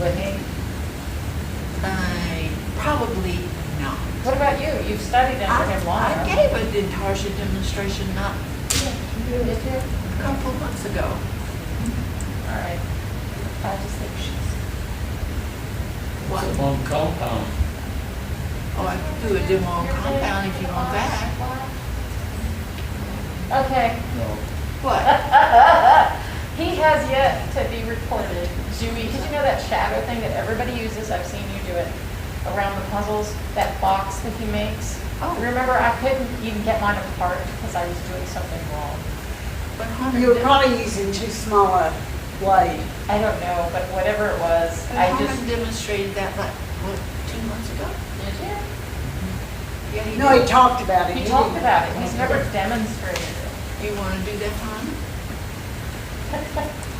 Would he? Probably not. What about you? You've studied under him long I enough. gave a Intarsha demonstration not Did you? a couple of months ago. All right. I just think she's. What? It's on compound. Oh, I could do a demo on compound if you want that. Okay. No. What? He has yet to be reported. Did you know that shadow thing that everybody uses? I've seen you do it around the puzzles. That box that he makes. Oh. Remember, I couldn't even get mine apart because I was doing something wrong. But Hunter You were did- probably using too small a blade. I don't know, but whatever it was, but I Hunter just. demonstrated that like, what, 2 months ago? Did you? Yeah, he No, did. he talked about it. He He talked didn't- about it. He's never demonstrated it. You want to do that, Hunter?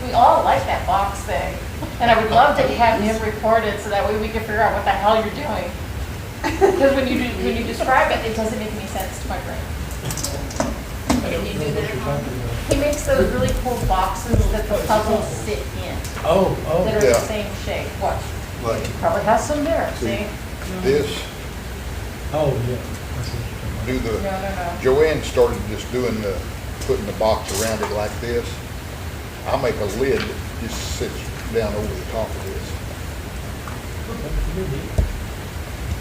We all like that box thing. And I would love to have him recorded so that way we can figure out what the hell you're doing. Because when you describe it, it doesn't make any sense to my brain. Can you do that, Hunter? He makes those really cool boxes that the puzzles sit in, Oh, that are Yeah. the same shape. Watch. Like Probably has some there, See. see? this, oh, yeah. I see what you're talking do No, the, no, no. Joanne started just doing the, putting the box around it like this. I make a lid that just sits down over the top of this.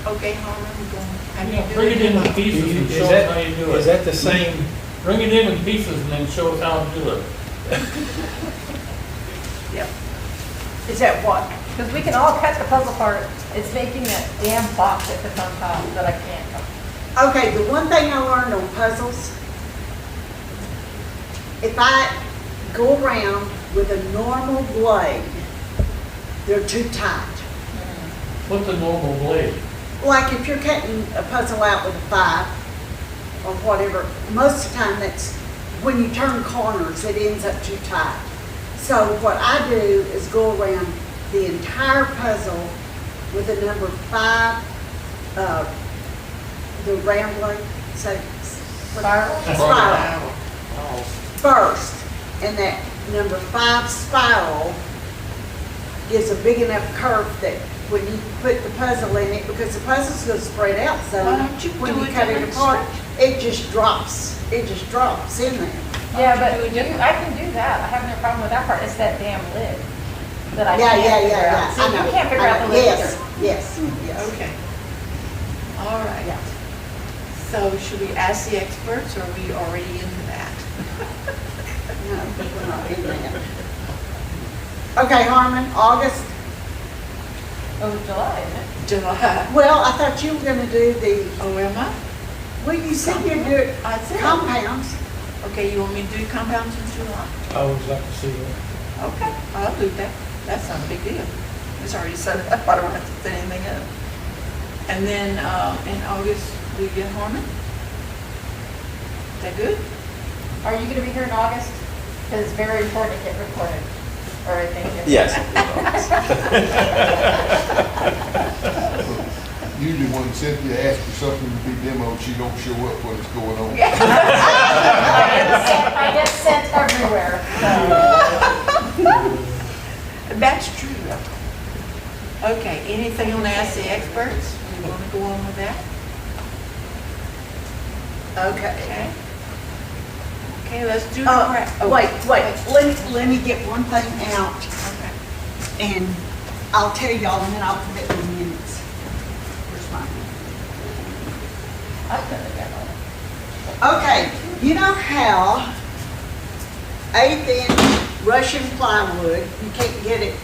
Okay, Hunter, we're going. Have Yeah, you bring it in done with pieces and Is show us that, how you do it. is that the same, Bring it in with pieces and then show us how to do it. Yep. Is that what? Because we can all cut the puzzle apart. It's making that damn box at the on top that I can't. Okay, the one thing I learned on puzzles, if I go around with a normal blade, they're too tight. What's a normal blade? Like if you're cutting a puzzle out with a 5 or whatever, most of the time that's, when you turn corners, it ends up too tight. So what I do is go around the entire puzzle with a number 5, the rambling, say, Spiral? spiral first, and that number 5 spiral gives a big enough curve that when you put the puzzle in it, because the puzzle's gonna spread out, so Why don't you when do you a cut it different apart, it just drops in there. Yeah, Why don't but you do a different- I can do that. I have no problem with that part. It's that damn lid that I Yeah, can't yeah, figure yeah, out. yeah. See, I know, you can't figure I out the know. lid Yes, either. yes, yes. Okay. All right. Yeah. So should we ask the experts, or are we already into that? No, we're not in that. Okay, Harmon, August, Oh, July, isn't it? July. well, I thought you were gonna do the, Oh, am I? well, you said you'd do it I said. compounds. Okay, you want me to do compounds in July? I always like to see that. Okay, I'll do that. That's not a big deal. It's already set up. I don't have to set anything up. And then in August, we get Harmon. Is that good? Are you going to be here in August? Because it's very important to get recorded. Or I think. Yes. Usually when Cynthia asks for something to be demoed, she don't show up when it's going on. I get sent everywhere. So. That's true. Okay, anything on Ask the Experts? We want to go on with that? Okay. Okay. Okay, let's do. Wait, let me get one thing out, Okay. and I'll tell y'all, and then I'll put it in the minutes. Where's mine? I couldn't have done it. Okay, you know how 1/8" Russian plywood, you can't get it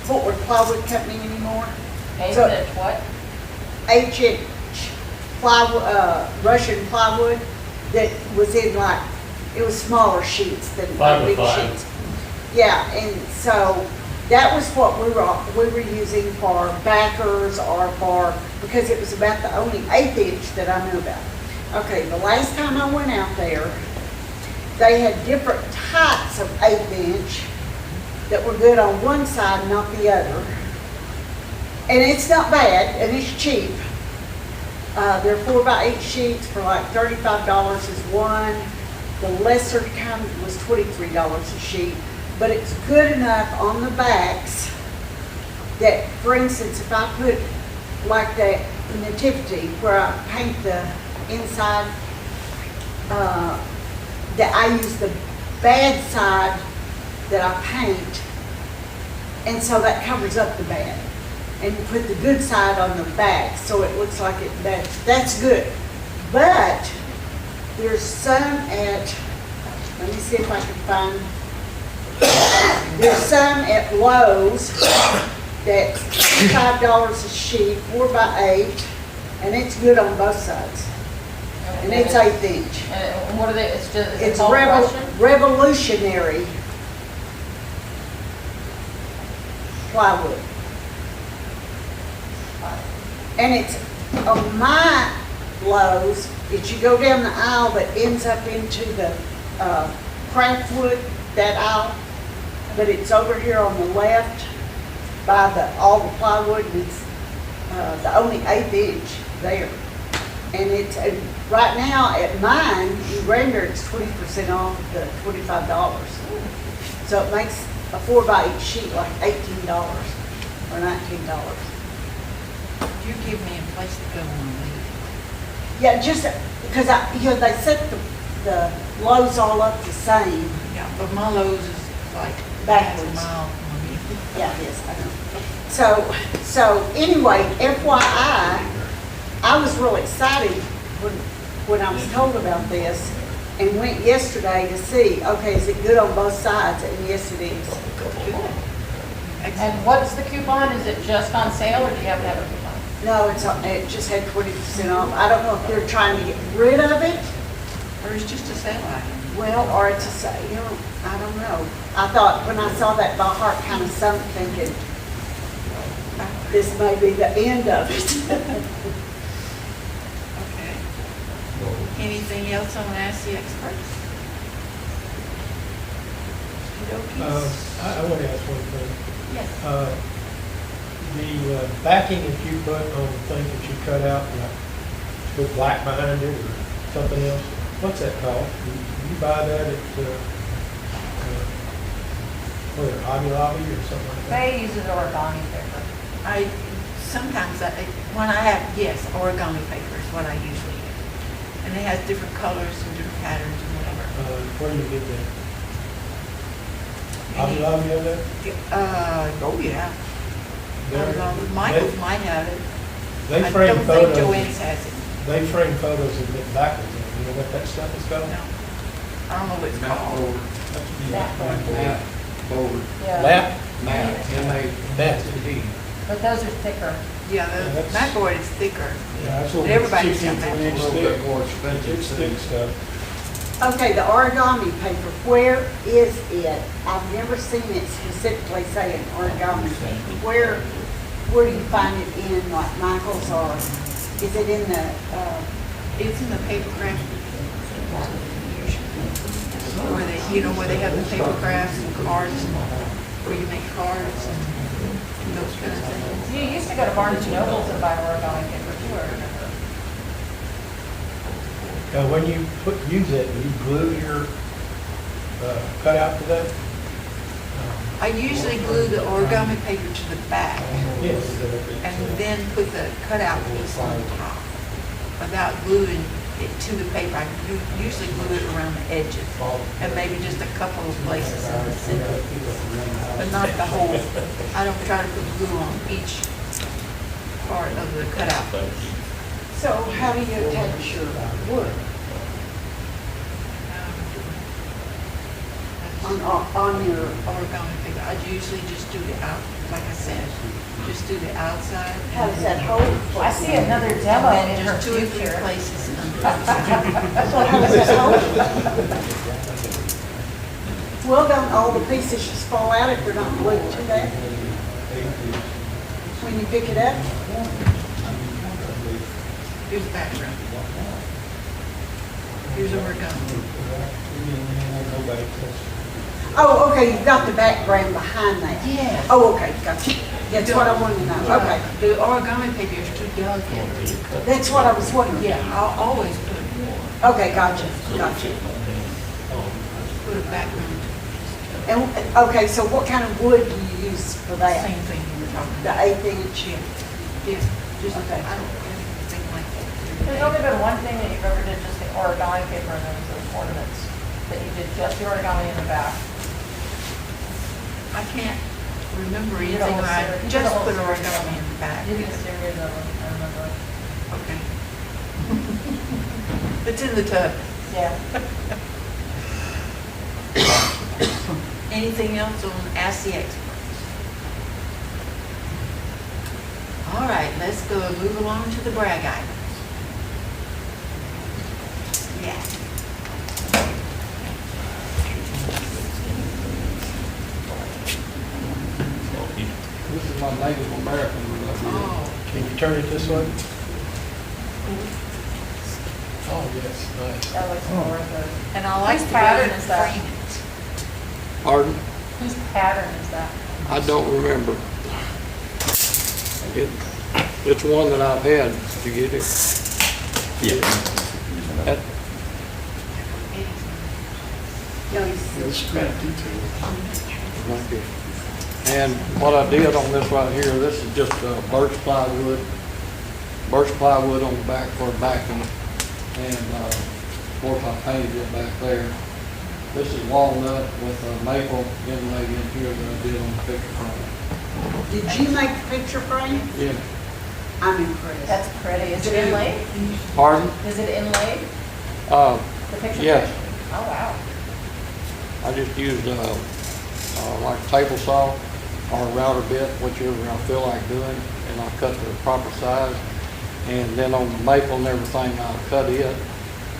Fort Plywood Company anymore? Eighth So- inch what? 8" plywood, Russian plywood that was in like, it was smaller sheets than 5 big by 5. sheets. Yeah, and so that was what we were using for backers or for, because it was about the only 1/8" that I knew about. Okay, the last time I went out there, they had different types of 1/8" that were good on one side, not the other. And it's not bad, and it's cheap. They're 4x8 sheets for like $35 is one. The lesser kind was $23 a sheet, but it's good enough on the backs that, for instance, if I put like that nativity where I paint the inside, that I use the bad side that I paint, and so that covers up the bad. And you put the good side on the back, so it looks like that's good. But there's some at, let me see if I can find, there's some at Lowe's that's $5 a sheet, 4x8, and it's good on both sides. And it's 1/8 inch. And what are they, it's just, It's all Russian? revolutionary plywood. And it's, on my Lowe's, if you go down the aisle that ends up into the craftwood, that aisle, but it's over here on the left by all the plywood, and it's the only 1/8 inch there. And it's, right now at mine, in Granger, it's 20% off the $25. So it makes a 4x8 sheet like $18 or $19. You give me a place to go on Yeah, just because they set the loads all up the same. Yeah, but my Lowe's is like Backwards. a mile from me. Yeah, it is, I know. So anyway, FYI, I was really excited when I was told about this and went yesterday to see, okay, is it good on both sides? And yes, it is. And what's the coupon? Is it just on sale or do you have to have a coupon? No, it just had 20% off. I don't know if they're trying to get rid of it. Or it's just a sale item. Well, or it's a sale, I don't know. I thought, when I saw that, my heart kind of sunk thinking, this may be the end of it. Okay. Anything else I want to ask the experts? I want to ask one thing. Yes. The backing that you put on the thing that you cut out, like with black behind it or something else, what's that called? You buy that at, Hobby Lobby or something like that? They use origami paper. When I have, yes, origami paper is what I usually use. And it has different colors and different patterns and whatever. Where do you get that? Hobby Lobby have that? Oh, yeah. They're- Michael's might have it. They I frame don't think photos. Joanne's has it. They frame photos and look backwards. You know what that stuff is called? No. I don't know what it's called. Yeah. Lap? That. But those are thicker. Yeah, the that's- mat board is thicker. Yeah, that's what Everybody's got 16 that. inch thick. It's thick stuff. Okay, the origami paper, where is it? I've never seen it specifically saying origami paper. Where do you find it in, like Michael's, or is it in the, It's in the paper craft. Where they have the paper crafts and cards, where you make cards and those kind of things. You used to go to Barnes and Noble to buy origami paper too, I remember. When you use it, you glue your cutout to that? I usually glue the origami paper to the back Yes. and then put the cutout piece on top. Without gluing it to the paper, I usually glue it around the edges and maybe just a couple of places in the center, but not the whole. I don't try to put glue on each part of the cutout piece. so how do you attach your wood? On your, Origami paper, I usually just do the out, like I said, just do the outside. how does that hold? I see another demo And in then her just 2 or 3 future. places. So how does that hold? Well, don't all the pieces just fall out if they're not glued to that? When you pick it up? Here's the background. Here's origami. Oh, okay, you've got the background behind that. Yeah. Oh, okay, gotcha. That's what I wanted to know, okay. The origami paper is too delicate. That's what I was wondering. Yeah, I'll always put Okay, gotcha. put a background. And, okay, so what kind of wood do you use for that? Same thing. talking The about. 1/8 inch. Yeah, just, Okay. I don't have anything like that. There's only been one thing that you've ever did just the origami paper and those ornaments, that you did just the origami in the back. I can't remember You did a anything, whole I series. You did just a whole put series of origami them. in the back. You did a series of them, I remember. Okay. It's in the tub. Yeah. Anything else on Ask the Experts? All right, let's go and move along to the brag items. Yeah. This is my Native American one. Oh, Can you turn it this way? Oh, yes, nice. That looks more good. and I like Whose the way pattern you is that? frame it. Pardon? Whose pattern is that? I don't remember. It's one that I've had. Did you get it? Yeah. That- No, he's- Thank you. And what I did on this right here, this is just birch plywood on the back for backing. And of course, I painted it back there. This is walnut with a maple inlay in here that I did on the picture frame. Did you make the picture frame? Yeah. I'm impressed. That's pretty. Is it inlaid? Pardon? Is it inlaid? Uh, The picture? Yes. Oh, wow. I just used like a table saw or a router bit, whichever I feel like doing, and I'll cut the proper size. And then on the maple and everything, I'll cut it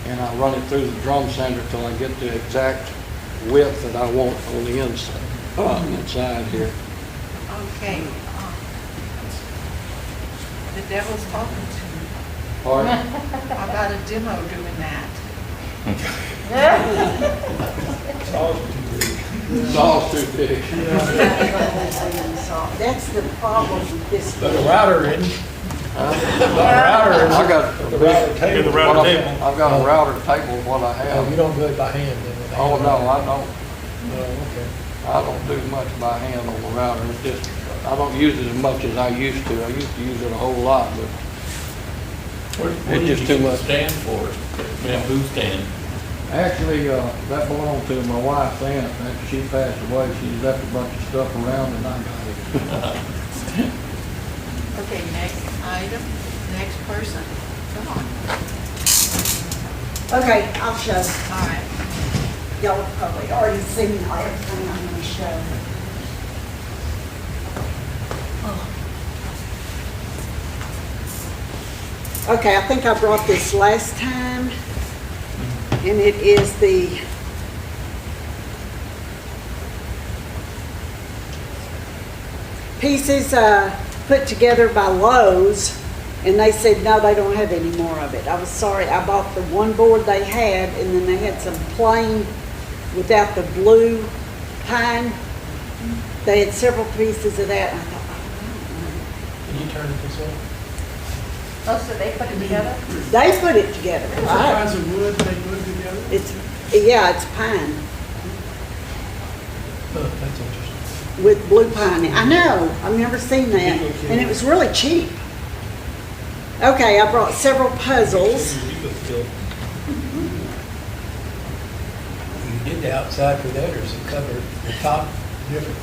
and I'll run it through the drum sander till I get the exact width that I want on the inside here. Okay. The devil's talking to me. Pardon? I got a demo doing that. Saw's too big. That's the problem with this. But a router isn't. I got The router table. I've got a router table, what I Oh, you have. don't do it by hand then? with a Oh, hand no, router? I don't. Oh, okay. I don't do much by hand on the router. It's just, I don't use it as much as I used to. I used to use it a whole lot, but What It's just too much. Stand for it, bamboo stand. actually, that belonged to my wife's aunt. After she passed away, she left a bunch of stuff around and I got it. Okay, next item, next person. Come on. Okay, I'll show. All right. Y'all have probably already seen everything I'm gonna show. Okay, I think I brought this last time, and it is the pieces put together by Lowe's, and they said, no, they don't have any more of it. I was sorry, I bought the one board they had, and then they had some plain without the blue pine. They had several pieces of that, and I thought, Can you turn it this way? Oh, so they put it together? they put it together. What kinds of wood they put together? It's, yeah, it's pine Oh, that's interesting. with blue pine. I know, I've never seen that, and it was really cheap. Okay, I brought several puzzles. You did the outside for that, or is it covered, the top different?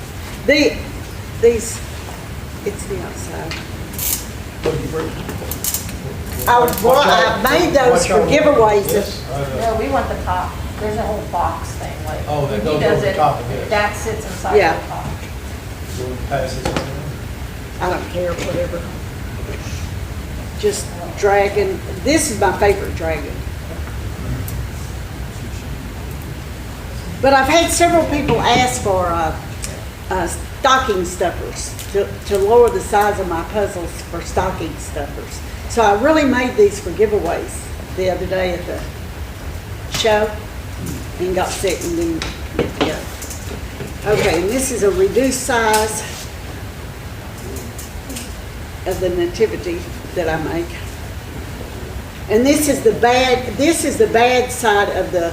These, it's the outside. What do you bring? I made those for giveaways. This? No, we want the top. There's a whole box thing, like. Oh, that he goes does over it, top of this. That sits inside Yeah. the top. So we pass this around? I don't care, whatever. Just dragon, this is my favorite dragon. But I've had several people ask for stocking stuffers to lower the size of my puzzles for stocking stuffers. So I really made these for giveaways the other day at the show and got sick and didn't get to go. Okay, and this is a reduced size of the nativity that I make. And this is the bad side of the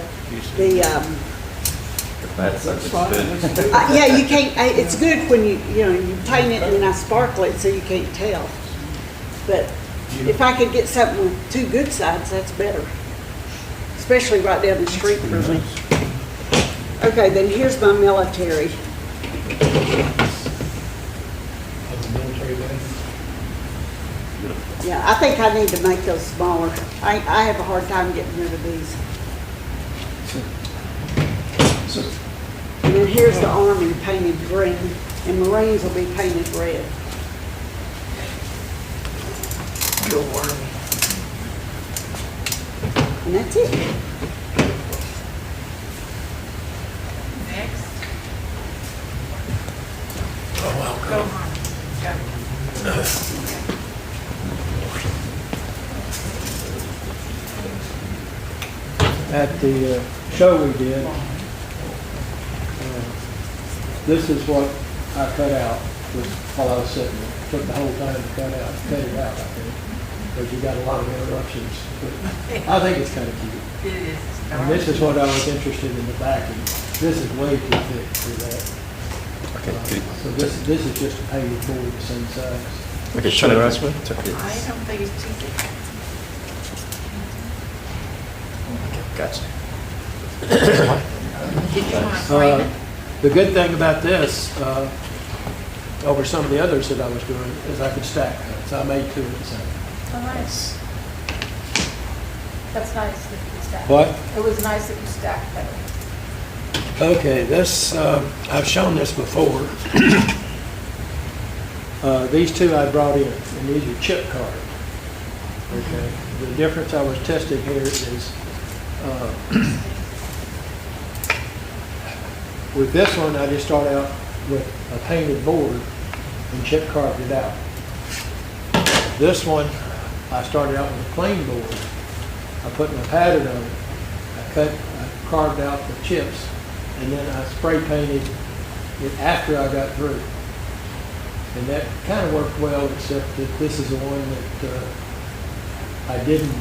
That's That's it's fine. good. That's good. Yeah, you can't, it's good when you paint it and then I sparkle it so you can't tell. But if I could get something with two good sides, that's better. Especially right down the street from me. Okay, then here's my military. Of the military band. Yeah, I think I need to make those smaller. I have a hard time getting rid of these. And then here's the Army painted green, and Marines will be painted red. And that's it. Next. Oh, wow. Go on. Go. At the show we did, this is what I cut out while I was sitting there. Took the whole time to cut it out, I think, because you got a lot of interruptions. But I think it's kind of cute. It is. And this is what I was interested in the backing. This is way too thick for that. Okay, good. So this is just a painted board the same size. Okay, turn it around, Smith. I don't think it's too thick. Gotcha. Did you want to frame it? The good thing about this, over some of the others that I was doing, is I could stack cuts. I made two of the same. Oh, nice. That's nice that you stacked. What? It was nice that you stacked that. Okay, this, I've shown this before. These two I brought in, and these are chip cards. Okay, the difference I was testing here is, with this one, I just start out with a painted board and chip carved it out. This one, I started out with a plain board. I put my pattern on it. I carved out the chips, and then I spray painted it after I got through. And that kind of worked well, except that this is the one that I didn't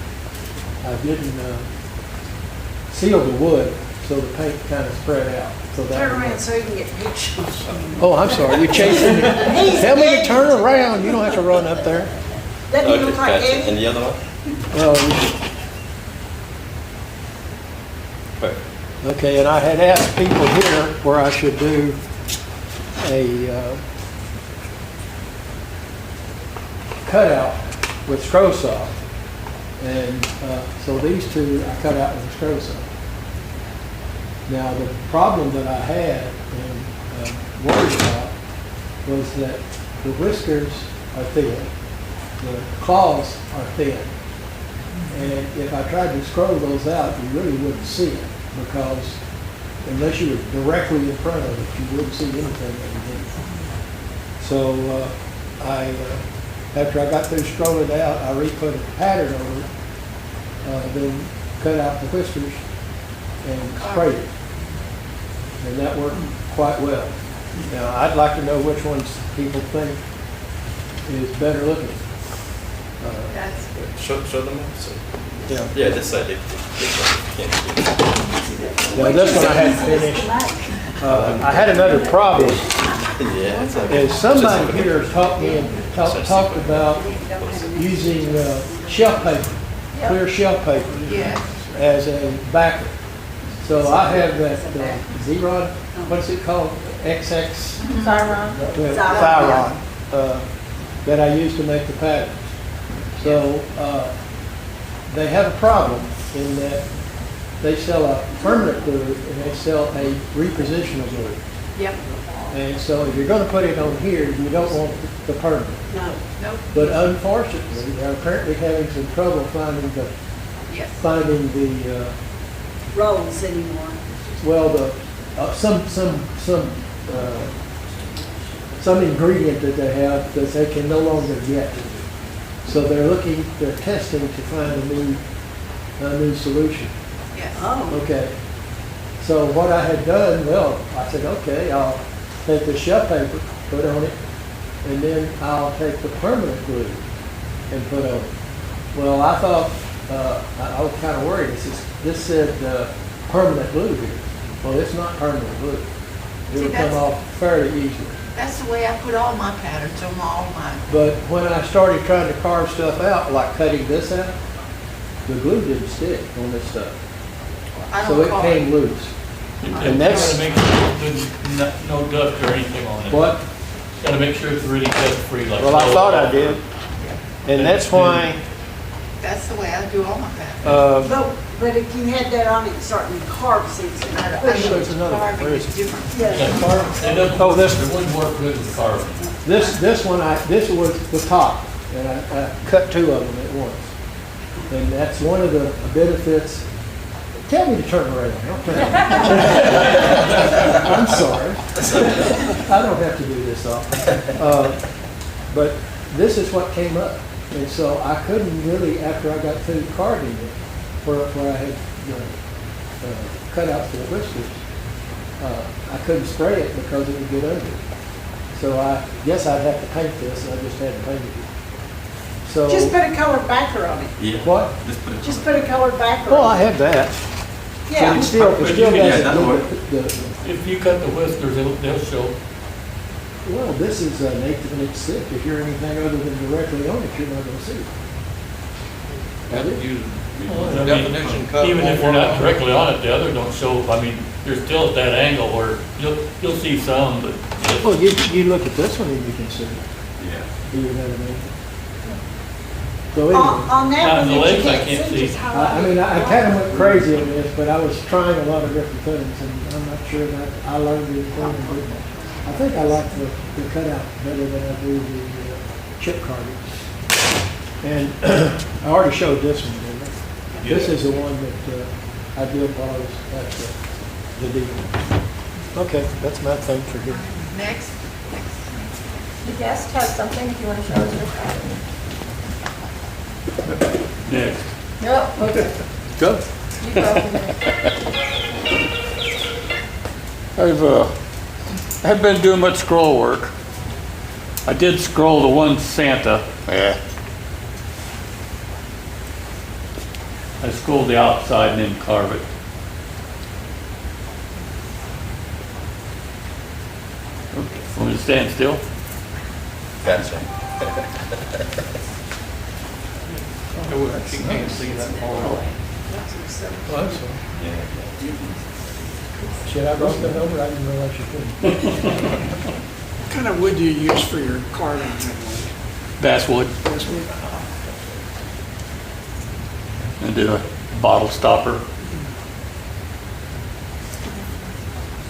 seal the wood, so the paint kind of spread out. So that Turn would around work. so you can get pictures. Oh, I'm sorry, you're chasing me. Tell me to turn around, you don't have to run up there. Doesn't he look like Gotcha. And Eddie? the other one? Well, Perfect. okay, and I had asked people here where I should do a cutout with scroll saw. And so these two I cut out with a scroll saw. Now, the problem that I had and worried about was that the whiskers are thin, the claws are thin. And if I tried to scroll those out, you really wouldn't see it, because unless you were directly in front of it, you wouldn't see anything underneath. So after I got through scrolling it out, I re-put a pattern over it, then cut out the whiskers and sprayed it. And that worked quite well. Now, I'd like to know which ones people think is better looking. That's Show them. So, Yeah. yeah, this side. This one. Can't see. Now, this one I hadn't finished. I had another problem. Yeah. It's like, Is somebody here taught me and talked about using shelf paper, clear shelf paper, yeah. as a backer. So I have that Xeron, what's it called? XX Zyron. Thyron that I use to make the patterns. So they have a problem in that they sell a permanent glue and they sell a repositional glue. Yep. And so if you're going to put it on here, you don't want the permanent. No. Nope. But unfortunately, they're apparently having some trouble finding the Yes. Rolls anymore. well, the some ingredient that they have that they can no longer get. So they're testing to find a new solution. Yes. Oh. Okay. So what I had done, well, I said, okay, I'll take the shelf paper, put on it, and then I'll take the permanent glue and put on it. Well, I thought, I was kind of worried. This said permanent glue here. Well, it's not permanent glue. See, It'll come that's- off fairly easily. That's the way I put all my patterns on all mine. But when I started trying to carve stuff out, like cutting this out, the glue didn't stick on this stuff. I So don't it call came loose. And that's- Gotta make sure there's no dust or anything on it. What? Gotta make sure it's really dust-free like. Well, I thought I did. And that's why, That's the way I do all my patterns. But if you had that on it starting to carve season, I I'd don't push There's it. another one. carving Where is is it? different. Yeah. It doesn't, Oh, this- it wouldn't work good with carving. this one, this was the top, and I cut two of them at once. And that's one of the benefits. Tell me to turn around. I'll turn around. I'm sorry. I don't have to do this often. But this is what came up. And so I couldn't really, after I got through carving it, where I had cut out the whiskers, I couldn't spray it because it would get under. So I guess I'd have to paint this, and I just hadn't painted it. So. Just put a colored backer on it. Yeah. What? Just put a colored backer Well, on I it. have that. Yeah. But it still But you can- doesn't that'll do work. the, If you cut the whiskers, they'll show. well, this is native and it's thick. If you're anything other than directly on it, you're not gonna see it. Have to use I mean, definition cut. Even if you're won't not work. directly on it, the other don't show. I mean, you're still at that angle where you'll see some, but Well, you look at this one and you can see it. Yeah. You know what I mean? So On, anyway, on that Now, one the that legs you I can't can't see, see. just highlight I mean, I it. kind of went crazy on this, but I was trying a lot of different things and I'm not sure that I learned anything. I think I like the cutout better than I do the chip carvings. And I already showed this one, didn't I? This is the one that I did while I was at the deal. Okay, that's my thing for here. Next. The guest has something if you want to show us your pattern. next. No, okay. Go. You go for I've been doing much scroll work. I did scroll the one Santa. Yeah. I scrolled the outside and then carve it. Okay, want me to stand still? Gotcha. She can't see that far. Well, that's fine. Yeah. Should I wrote that over? I didn't realize you couldn't. What kind of wood do you use for your carving? Basswood. Basswood? And did a bottle stopper.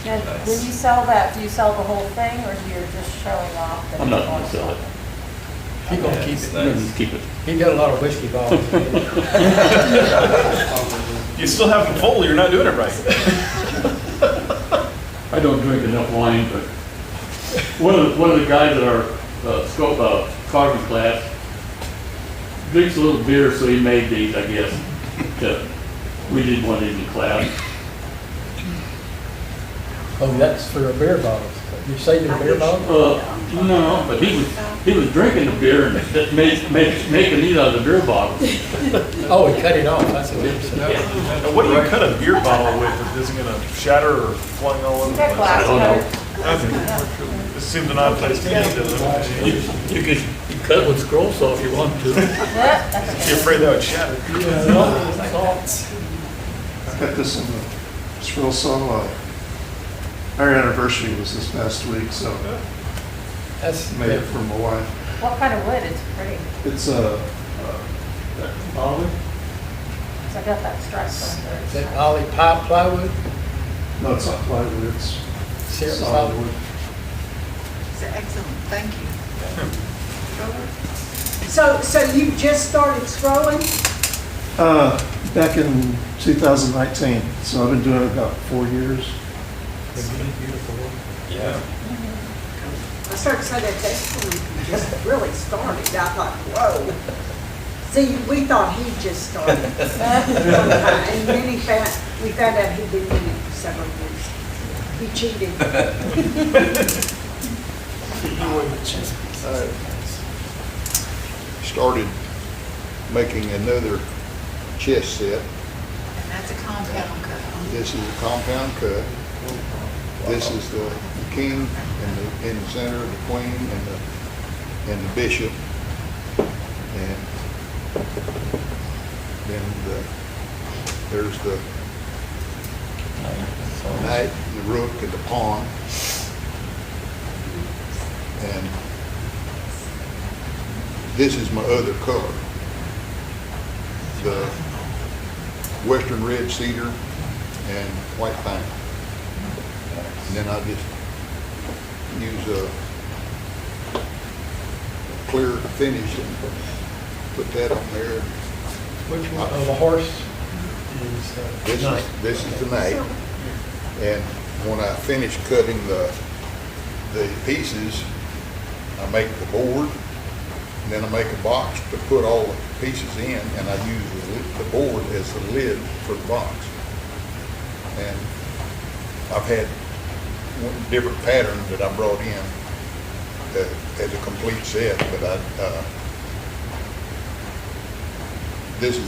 And when you sell that, do you sell the whole thing or you're just showing off? that I'm not it's gonna sell it. He gonna keep it. I'm gonna keep it. He got a lot of whiskey bottles. You still have them full, you're not doing it right. I don't drink enough wine, but one of the guys at our carving class drinks a little beer, so he made these, I guess. We did one of these in class. Oh, that's for a beer bottle. You say the beer bottle? No, but he was drinking the beer and making these out of the beer bottles. Oh, he cut it off, that's what he said. Now, what do you cut a beer bottle with? Is it gonna shatter or flying all over You the got place? glass I don't know. cutters. Okay. This seems an odd place to use it. You could cut it with scroll saw if you want to. That's okay. You're afraid that would shatter. I got this in the scroll saw. Our anniversary was this past week, so That's, made it for my wife. What kind of wood? It's pretty. It's Olive? 'Cause I got that stripe on there. is it poly pipe plywood? no, it's not plywood, it's Serious solid plywood? wood. It's excellent, thank you. So you just started scrolling? Back in 2019, so I've been doing it about 4 years. Yeah. I started to say that that's when you just really started. I thought, whoa. See, we thought he just started. And then we found out he'd been doing it for several years. He cheated. Started making another chess set. And that's That's a compound cut. This is a compound cut. This is the king in the center, the queen, and the bishop. And then there's the knight, the rook, and the pawn. And this is my other color. The western red cedar and white pine. And then I just use a clear finish and put that on there. Which one? Oh, the horse is knight. This is the knight. And when I finish cutting the pieces, I make the board, and then I make a box to put all the pieces in, and I use the board as the lid for the box. And I've had different patterns that I brought in as a complete set, but this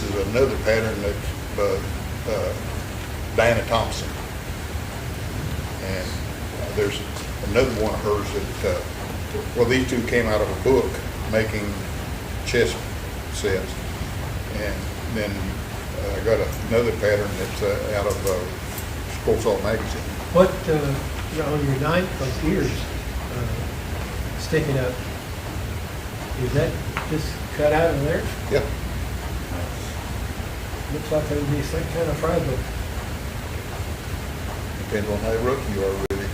is another pattern that's Diana Thompson. And there's another one of hers that, well, these two came out of a book making chess sets. And then I got another pattern that's out of Scroll Saw magazine. What, on your knife, those ears sticking up, is that just cut out of there? Yeah. Looks like it would be some kind of fragile. Depends on how rough you are with it.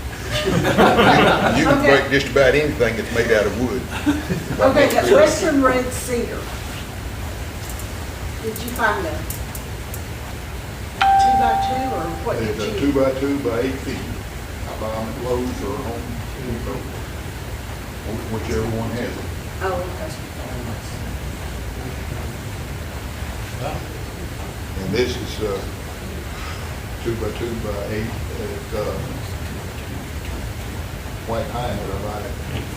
You can Okay. break just about anything that's made out of wood. Okay, that western red cedar. Did you find a 2x2 or what did It's a you? 2x2 by 8 feet. I buy them at Lowe's or Home Depot, whichever one has it. Oh, okay. And this is 2x2 by 8 at white pine that I buy at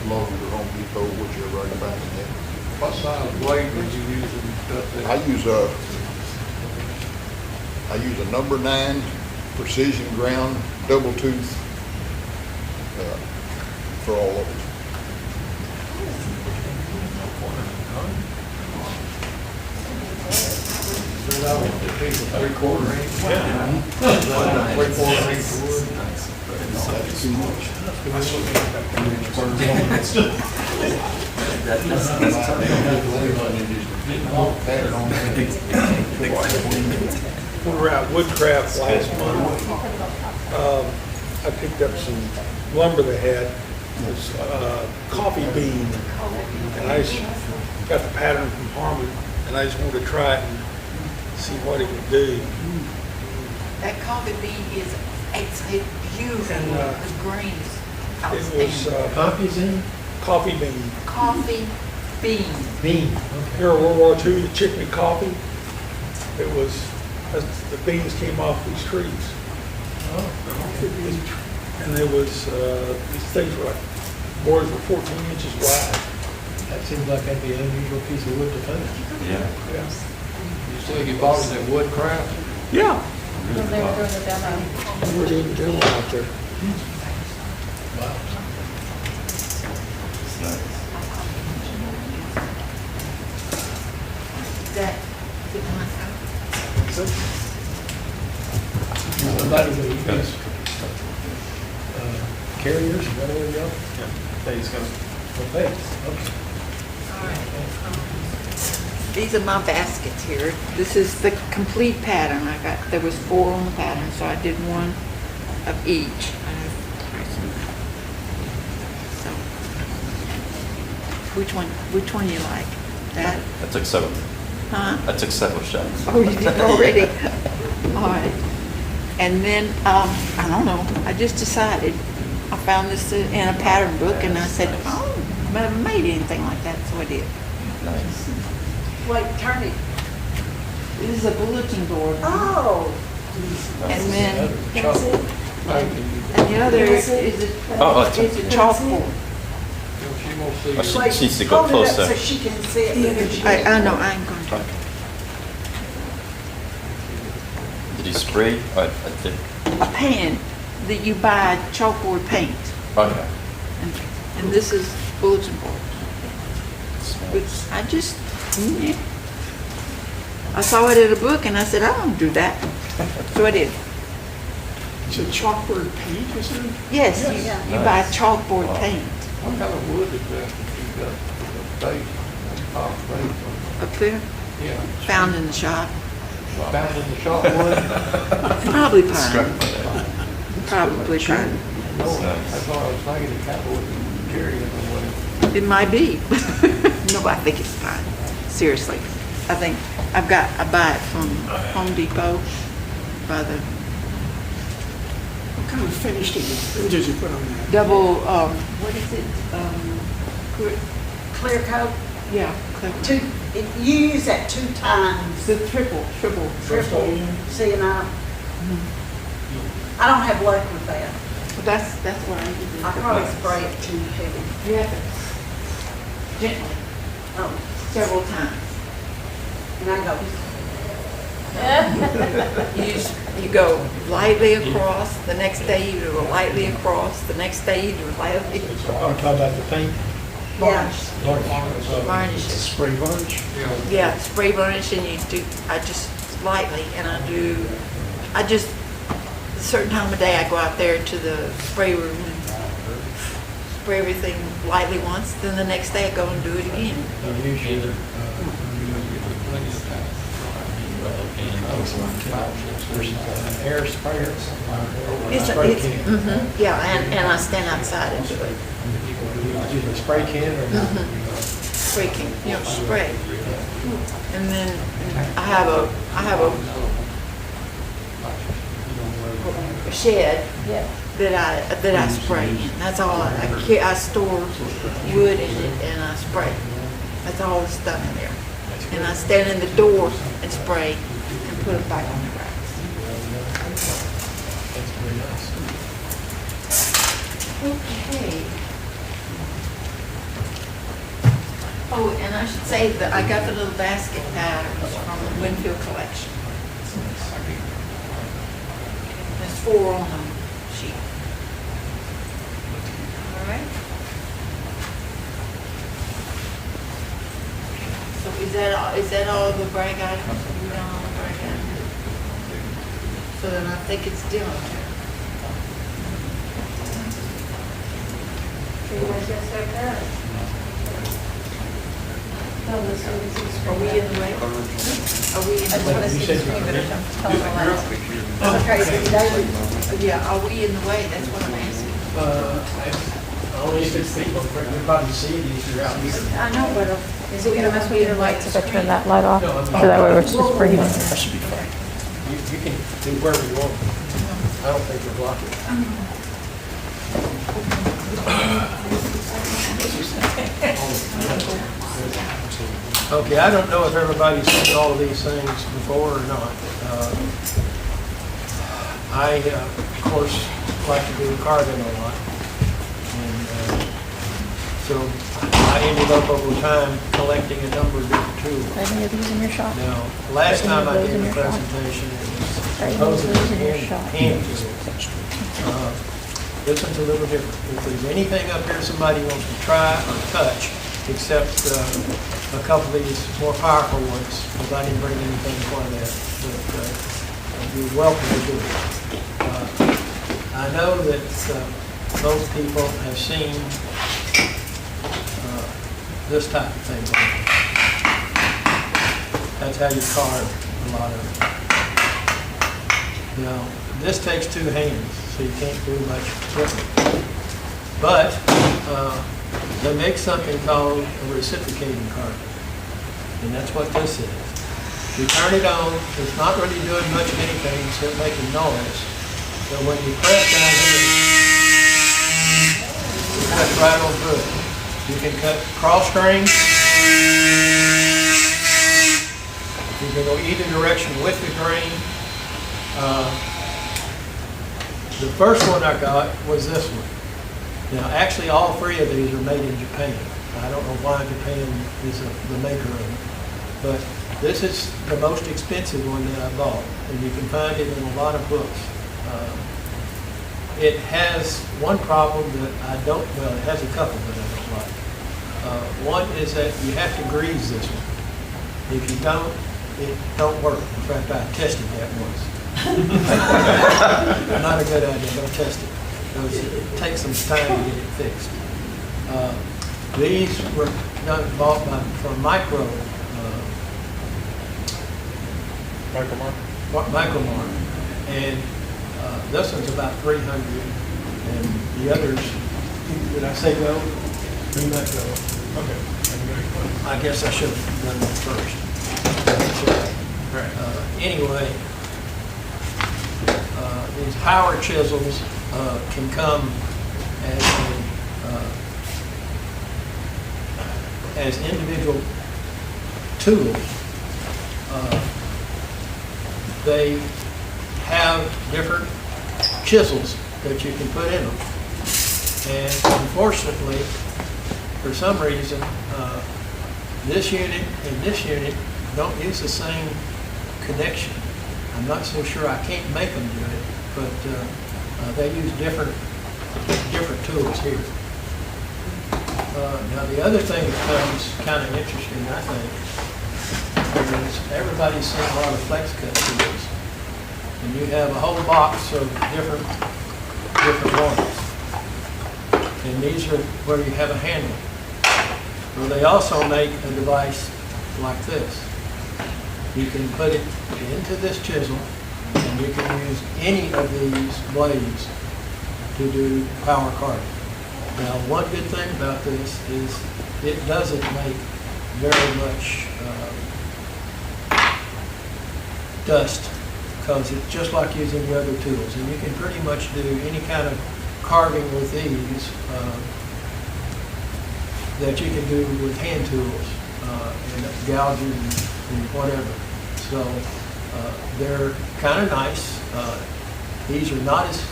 Lowe's or Home Depot, whichever I can buy it at. What size blade would you use to cut that? I use a number 9 precision ground double tooth for all of it. Three-quarter inch. Three-quarter inch wood. That's too much. We were out Woodcraft last month. I picked up some lumber they had, it was coffee bean. And I just got the pattern from Harmon, and I just wanted to try it and see what it would do. That coffee bean is, it's beautiful, And, the green is It was outstanding. Coffee's in? coffee bean. Coffee bean. Bean, okay. During World War II, the chicken and coffee, it was, as the beans came off these trees. And there was, these things were like, boards were 14 inches wide. That seems like that'd be an unusual piece of wood to finish. Yeah. Yeah. You said you bought it at Woodcraft? Yeah. When they were doing the demo. We were doing a demo out there. Wow. That, the one Somebody that you guys, carriers, is that where you go? He's gonna. Okay, okay. These are my baskets here. This is the complete pattern. There was 4 on the pattern, so I did one of each. So, which one do you like? That? I took 7. Huh? I took 7 shots. Oh, you did already? All right. And then, I don't know, I just decided, I found this in a pattern book and I said, oh, I've never made anything like that, so I did. Nice. Wait, turn it. This is a bulletin board. Oh, And then, that's it. and the other is a Oh, it's a- chalkboard. She won't see Oh, you. she Wait, needs to go hold it up closer. so she can see it better. I know, I ain't gonna talk. You spray a dip? A pan that you buy chalkboard paint, Okay. and this is bulletin board. But I just, yeah. I saw it in a book and I said, I don't do that. So I did. Is it chalkboard paint, is it? Yes, you buy chalkboard paint What kind of wood is that you got, the base, top base? up there, Yeah. found in the shop. Found in the shop wood? Probably pine. Probably pine. That's what I was thinking, the cowboy carrying it away. It might be. No, I think it's pine. Seriously. I think, I buy it from Home Depot by the What kind of finish did you put on that? double, what is it? Clear coat, Yeah, clear. you use that 2 times, The triple. triple, see, and I don't have luck with that. But that's what I use. I probably spray it too heavy. You have to gently, Oh, several times. and I go, You go lightly across, the next day you go lightly across, the next day you do lightly. I'm talking about the paint, yeah, Varnish it. spray varnish. Yeah, spray varnish and you do, I just lightly and I just, a certain time of day I go out there to the spray room and spray everything lightly once, then the next day I go and do it again. You use your, air sprayer. Yeah, and I stand outside and spray. Use a spray can or not? Spray can, spray. And then I have a shed that I spray in. That's all, I store wood in it and I spray. That's all that's done in there. And I stand in the door and spray and put it back on the racks. That's very nice. Okay. Oh, and I should say that I got the little basket patterns from the Winfield collection. There's 4 on the sheet. All right. So is that all the brag items? You done all the brag items? So then I think it's dinner time. Are we in the way? Are we in the way? okay, so David, Yeah, are we in the way? That's what I'm asking. Only if it's people, everybody see it if you're out here. I know, but Is it gonna mess with your lights if I turn that light off? So that way it's just breathing. That should be fine. You can do wherever you want. I don't think you're blocking. Okay, I don't know if everybody's seen all of these things before or not. I, of course, like to do carving a lot. And so I ended up over time collecting a number of different tools. Are any of these in your shop? Now, last time I Those gave in a your shop? presentation, it Are any was of supposedly those in your shop? hand tools. This one's a little different. If there's anything up here somebody wants to try or touch, except a couple of these more powerful ones, because I didn't bring anything for that, but you're welcome to do it. I know that most people have seen this type of thing. That's how you carve a lot of it. Now, this takes 2 hands, so you can't do much with it. But they make something called a reciprocating carving, and that's what this is. You turn it on, it's not really doing much of anything except making noise. But when you press down here, you cut right on through it. You can cut cross grains. You can go either direction with the grain. The first one I got was this one. Now, actually, all 3 of these are made in Japan. I don't know why Japan is the maker of them, but This is the most expensive one that I bought, and you can find it in a lot of books. It has one problem that I don't, well, it has a couple that I don't like. One is that you have to grease this one. If you don't, it don't work. In fact, I tested that once. Not a good idea, don't test it, because it takes some time to get it fixed. These were bought from Micro Micromart, and this one's about 300, and the others, did I say go? You might go. Okay. I guess I should have done that first. Anyway, these power chisels can come as individual tools. They have different chisels that you can put in them. And unfortunately, for some reason, this unit and this unit don't use the same connection. I'm not so sure, I can't make them do it, but they use different tools here. Now, the other thing that comes kind of interesting, I think, is everybody's seen a lot of flex cut tools. And you have a whole box of different ones. And these are where you have a handle. Well, they also make a device like this. You can put it into this chisel, and you can use any of these blades to do power carving. Now, one good thing about this is it doesn't make very much dust, because it's just like using the other tools. And you can pretty much do any kind of carving with these that you can do with hand tools and gouging and whatever. So they're kind of nice. These are not as,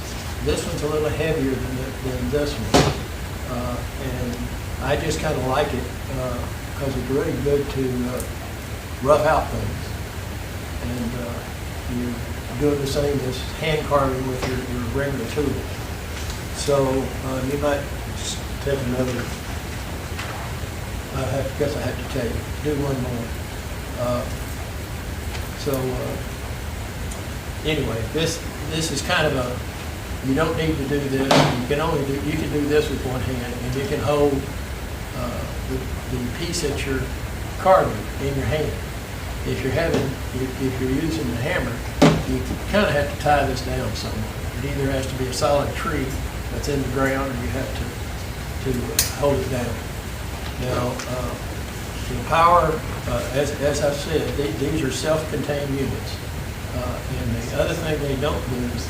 this one's a little heavier than this one. And I just kind of like it because it's really good to rough out things. And you're doing the same as hand carving with your regular tool. So you might take another, guess I have to tell you, do one more. Anyway, this is kind of a, you don't need to do this. You can do this with one hand, and you can hold the piece that you're carving in your hand. If you're using the hammer, you kind of have to tie this down somewhere. It either has to be a solid tree that's in the ground, or you have to hold it down. Now, the power, as I've said, these are self-contained units. And the other thing they don't do is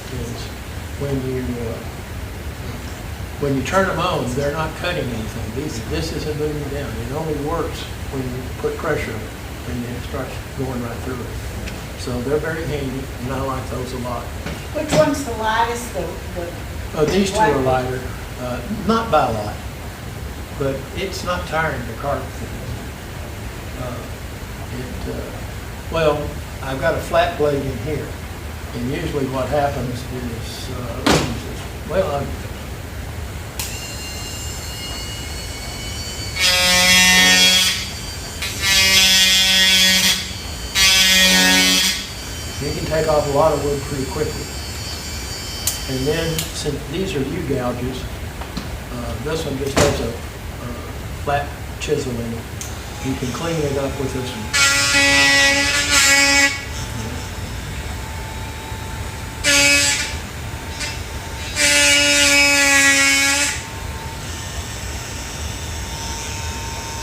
when you turn them on, they're not cutting anything. This isn't moving down. It only works when you put pressure on it, and it starts going right through it. So they're very handy, and I like those a lot. Which one's the lightest, These two are lighter, not by a lot, but it's not tiring to carve things. Well, I've got a flat blade in here, and usually what happens is, you can take off a lot of wood pretty quickly. And then, since these are U-gouges, this one just has a flat chisel in it. You can clean it up with this one.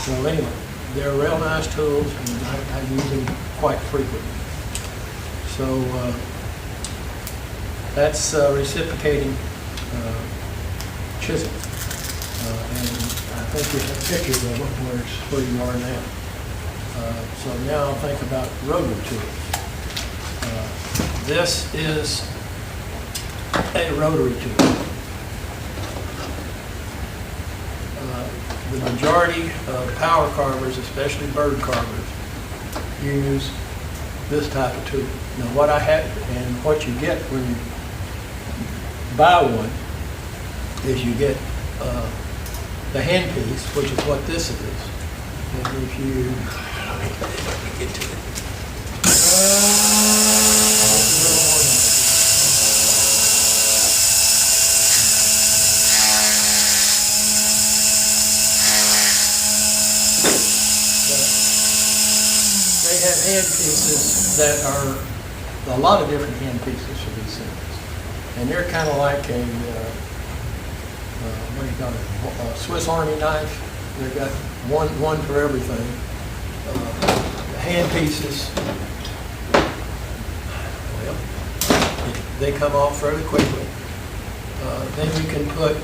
So anyway, they're real nice tools, and I use them quite frequently. So that's reciprocating chisel. And I think you have pictures of it where you are now. So now I'll think about rotary tools. This is a rotary tool. The majority of power carvers, especially bird carvers, use this type of tool. Now, what I have, and what you get when you buy one, is you get the handpiece, which is what this is. And if you, let me get to it. They have hand pieces that are a lot of different hand pieces for these things. And they're kind of like a, what do you call it, a Swiss Army knife. They've got one for everything. The hand pieces, well, they come off fairly quickly. Then you can put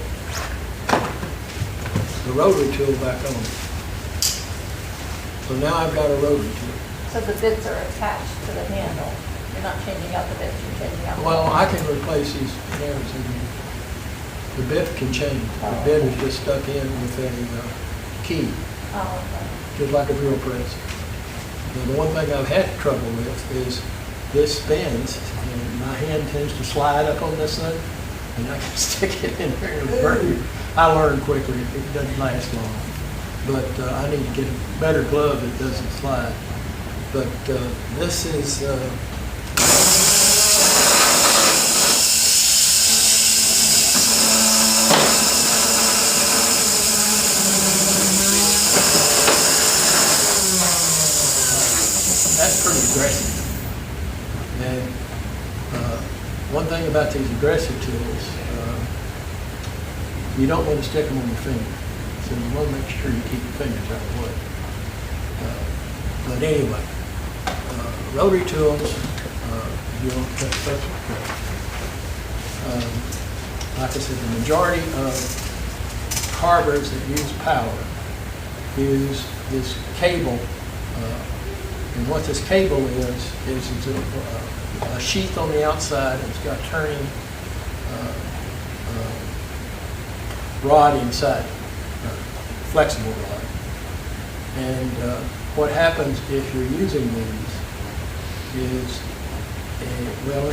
the rotary tool back on. So now I've got a rotary tool. So the bits are attached to the handle. You're not changing out the bits, you're changing out the Well, handle. I can replace these hammers in here. The bit can change. The bit is just stuck in with a key, Oh, okay. just like a drill press. Now, the one thing I've had trouble with is this spins, and my hand tends to slide up on this thing, and I can stick it in there and burn it. I learn quickly, it doesn't last long. But I need to get a better glove that doesn't slide. But this is, that's pretty aggressive. And one thing about these aggressive tools, you don't want to stick them on your finger. So you want to make sure you keep your fingers out of the way. But anyway, rotary tools, you don't cut flexible cut. Like I said, the majority of carvers that use power use this cable. And what this cable is it's a sheath on the outside, and it's got turning rod inside, flexible rod. And what happens if you're using these is, well,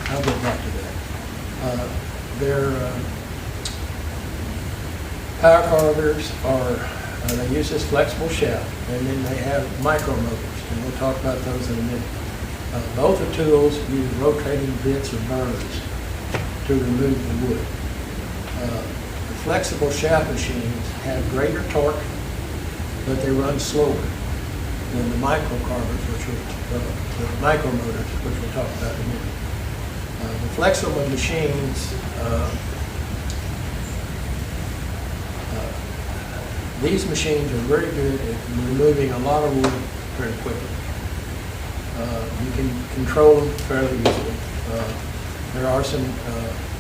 I'll get back to that. They're power carvers they use this flexible shaft, and then they have micro motors, and we'll talk about those in a minute. Both the tools use rotating bits or burrs to remove the wood. The flexible shaft machines have greater torque, but they run slower than the micro carvers, the micro motors, which we'll talk about in a minute. The flexible machines, these machines are very good at removing a lot of wood very quickly. You can control them fairly easily. There are some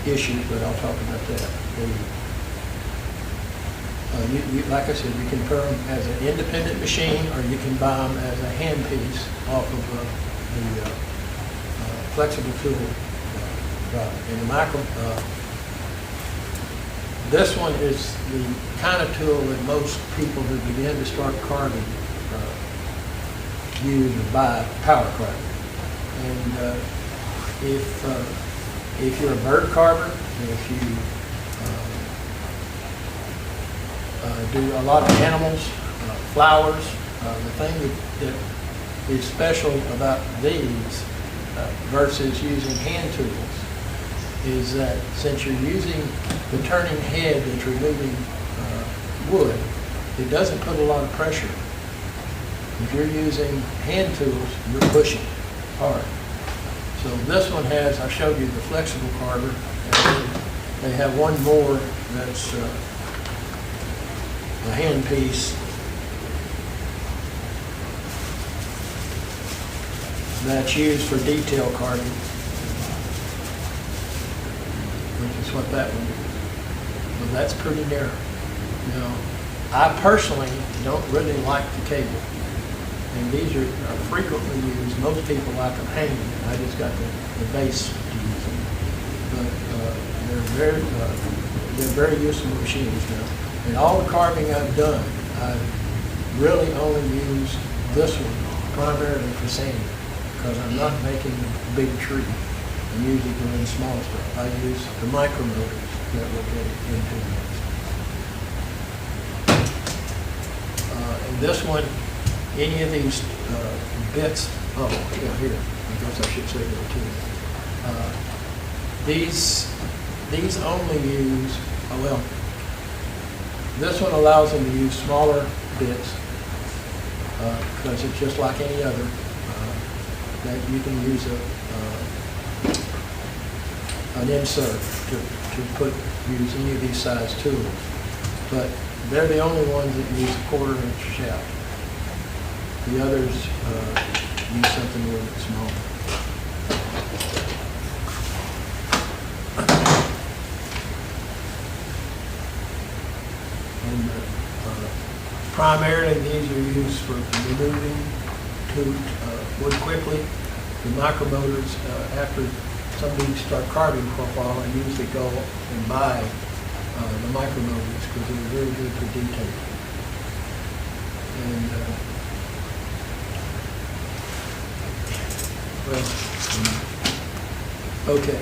issues, but I'll talk about that. Like I said, you can put them as an independent machine, or you can buy them as a hand piece off of the flexible tool. And the micro, this one is the kind of tool that most people who begin to start carving use or buy power carver. And if you're a bird carver, if you do a lot of animals, flowers, the thing that is special about these versus using hand tools is that since you're using the turning head that's removing wood, it doesn't put a lot of pressure. If you're using hand tools, you're pushing hard. So this one has, I showed you the flexible carver, and they have one more that's a hand piece that's used for detail carving, which is what that one is. Well, that's pretty narrow. Now, I personally don't really like the cable, and these are frequently used. Most people like them hanging. I just got the base to use them, but they're very useful machines now. And all the carving I've done, I've really only used this one primarily for sanding, because I'm not making a big tree. I'm usually doing small stuff. I use the micro motors that will get into this. And this one, any of these bits, oh, yeah, here, I guess I should say that too. These only use, oh, well, this one allows them to use smaller bits, because it's just like any other, that you can use an insert to use any of these size tools. But they're the only ones that use a 1/4 inch shaft. The others use something a little bit smaller. And primarily these are used for removing wood quickly. The micromotors, after somebody start carving for a while, I usually go and buy the micromotors because they're very good for detailing. And okay.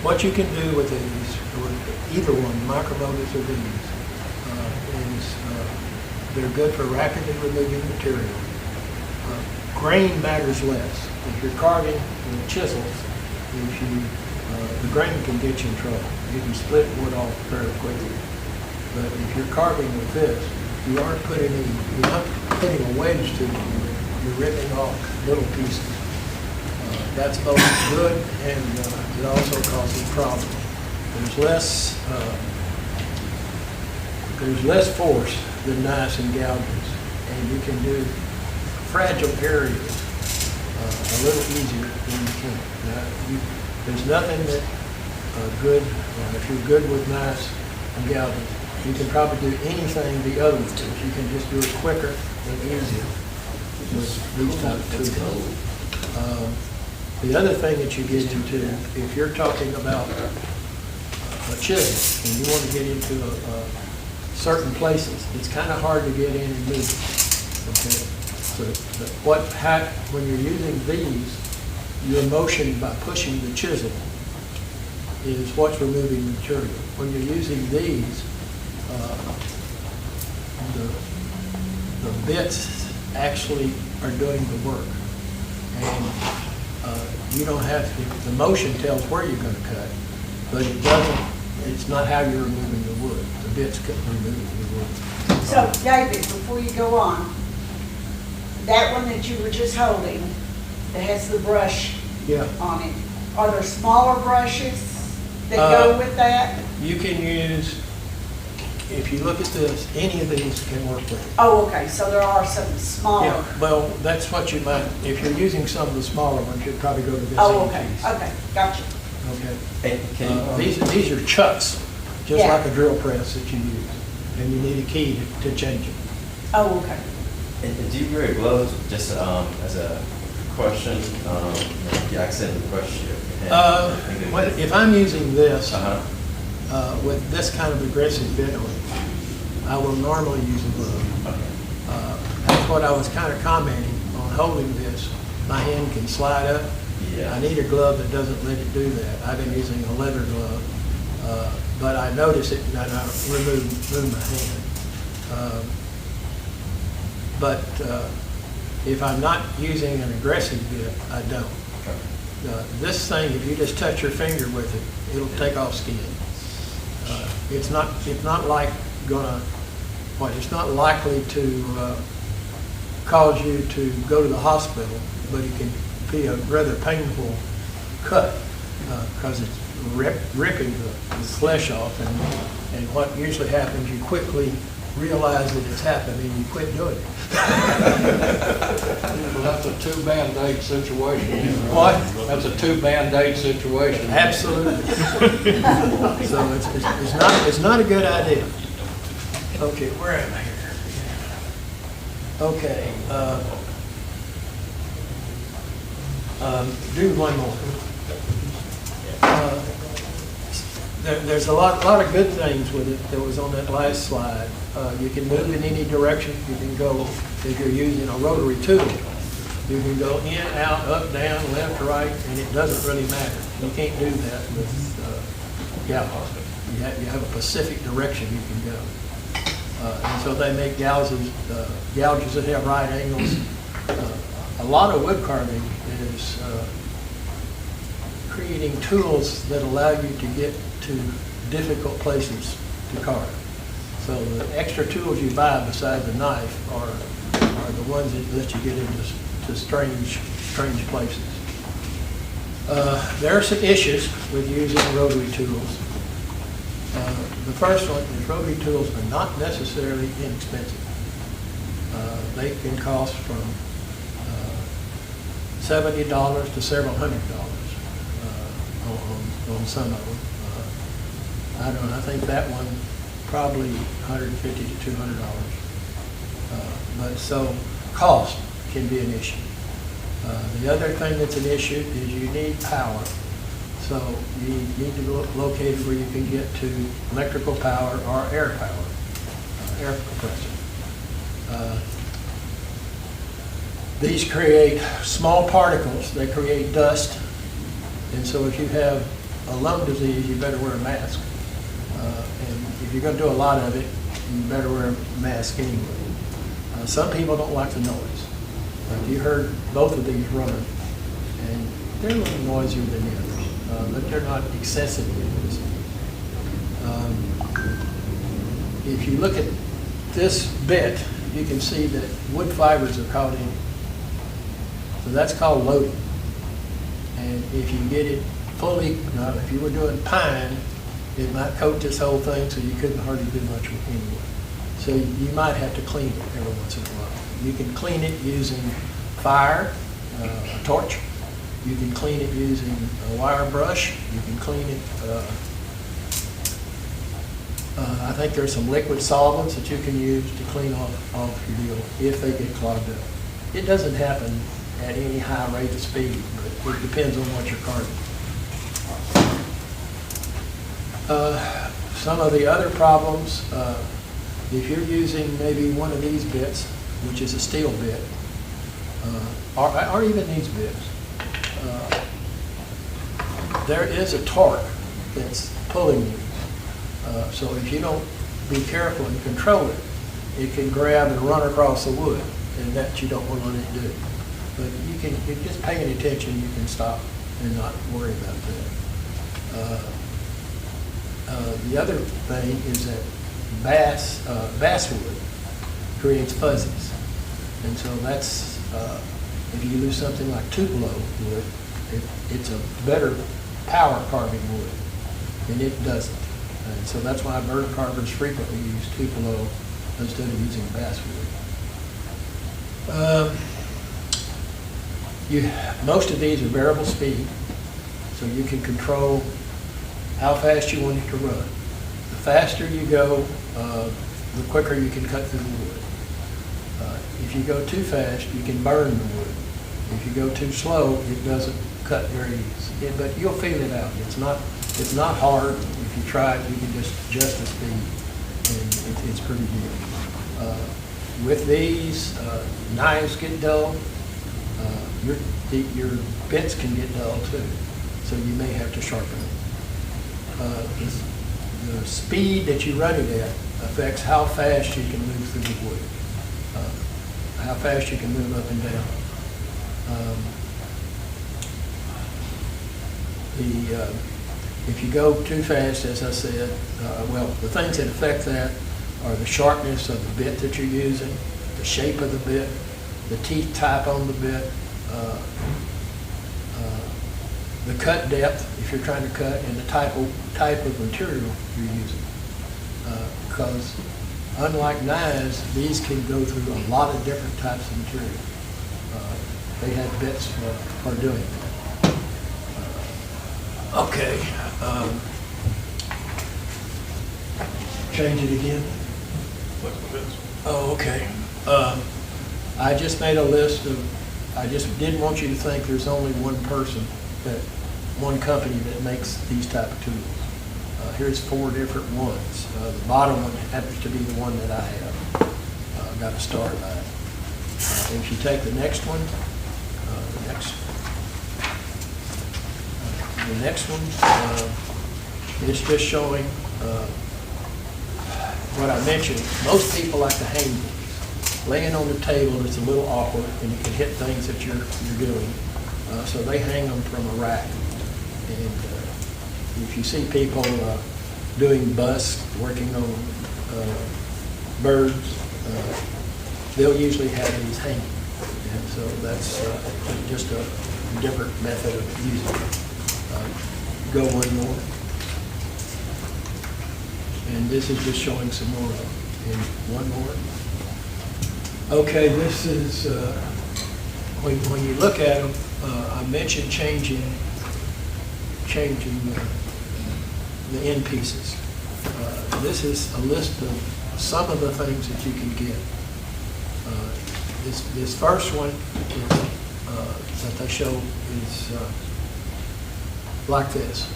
What you can do with these, or either one, micromotors or these, is they're good for rapidly removing material. Grain matters less. If you're carving with chisels, the grain can get you in trouble. You can split wood off very quickly. But if you're carving with this, you're not putting a wedge to it. You're ripping off little pieces. That's both good and it also causes problems. There's less force than knives and gouges, and you can do fragile areas a little easier than you can. There's nothing that good, if you're good with knives and gouges, you can probably do anything the other ones do. You can just do it quicker and easier with these type of tools. The other thing that you get into, if you're talking about a chisel and you want to get into certain places, it's kind of hard to get in and move. Okay, so when you're using these, your motion by pushing the chisel is what's removing the material. When you're using these, the bits actually are doing the work, and you don't have to, the motion tells where you're going to cut, but it doesn't, it's not how you're removing the wood. The bits keep removing the wood. So, David, before you go on, that one that you were just holding, that has the brush on it, are there smaller brushes that go with that? You can use, if you look at this, any of these can work with it. Oh, okay, so there are some smaller. Yeah, well, that's what you might, if you're using some of the smaller ones, you'd probably go to this. Oh, end okay, piece. okay, gotcha. Okay. These are chucks, just like a drill press that you use, and you need a key to change it. Oh, okay. And do you wear gloves, just as a question, the accent of the question? If I'm using this, Uh-huh. with this kind of aggressive bit on it, I will normally use a glove. Okay. That's what I was kind of commenting on holding this. My hand can slide up. Yeah. I need a glove that doesn't let it do that. I've been using a leather glove, but I notice it and I remove my hand. But if I'm not using an aggressive bit, I don't. This thing, if you just touch your finger with it, it'll take off skin. It's not likely to cause you to go to the hospital, but it can be a rather painful cut because it's ripping the flesh off, and what usually happens, you quickly realize that it's happened and you quit doing it. Well, that's a two Band-Aid situation. What? That's a two Band-Aid situation. Absolutely. So it's not a good idea. Okay, where am I here? Okay. Do one more. There's a lot of good things with it that was on that last slide. You can move in any direction. You can go, if you're using a rotary tool, you can go in, out, up, down, left, right, and it doesn't really matter. You can't do that with gouges. You have a specific direction you can go. And so they make gouges that have right angles. A lot of wood carving is creating tools that allow you to get to difficult places to carve. So the extra tools you buy beside the knife are the ones that let you get into strange places. There are some issues with using rotary tools. The first one is rotary tools are not necessarily inexpensive. They can cost from $70 to several $100 on some of them. I don't know, I think that one probably $150 to $200. But so cost can be an issue. The other thing that's an issue is you need power. So you need to locate where you can get to electrical power or air power, air compressor. These create small particles. They create dust. And so if you have a lung disease, you better wear a mask. And if you're going to do a lot of it, you better wear a mask anyway. Some people don't like the noise. You heard both of these run, and they're a little noisier than the others, but they're not excessively noisy. If you look at this bit, you can see that wood fibers are caught in it. So that's called loading. And if you get it fully, if you were doing pine, it might coat this whole thing so you couldn't hardly do much with anyway. So you might have to clean it every once in a while. You can clean it using fire, a torch. You can clean it using a wire brush. You can clean it, I think there's some liquid solvents that you can use to clean off your deal if they get clogged up. It doesn't happen at any high rate of speed, but it depends on what you're carving. Some of the other problems, if you're using maybe one of these bits, which is a steel bit, or even these bits, there is a torque that's pulling you. So if you don't be careful and control it, it can grab and run across the wood, and that you don't want to let it do. But you can, if just paying attention, you can stop and not worry about that. The other thing is that basswood creates fuzzies. And so that's, if you use something like Tupelo wood, it's a better power carving wood, and it doesn't. And so that's why bird carvers frequently use Tupelo instead of using basswood. Most of these are variable speed, so you can control how fast you want it to run. The faster you go, the quicker you can cut through the wood. If you go too fast, you can burn the wood. If you go too slow, it doesn't cut very easy. But you'll feel it out. It's not hard. If you try it, you can just adjust the speed, and it's pretty good. With these, knives get dull. Your bits can get dull too, so you may have to sharpen it. The speed that you run it at affects how fast you can move through the wood, how fast you can move up and down. If you go too fast, as I said, the things that affect that are the sharpness of the bit that you're using, the shape of the bit, the teeth type on the bit, the cut depth, if you're trying to cut, and the type of material you're using. Because unlike knives, these can go through a lot of different types of material. They have bits for doing that. Okay. Change it again. Oh, okay. I just made a list of, I just didn't want you to think there's only one person, one company that makes these type of tools. Here's 4 different ones. The bottom one happens to be the one that I have got a star by. If you take the next one, the next one, it's just showing what I mentioned. Most people like to hang these. Laying on the table, it's a little awkward, and you can hit things that you're doing. So they hang them from a rack. And if you see people doing busts, working on birds, they'll usually have these hanging. And so that's just a different method of using it. Go one more. And this is just showing some more of them. And one more. Okay, this is, when you look at them, I mentioned changing the end pieces. This is a list of some of the things that you can get. This first one is, that they show is like this.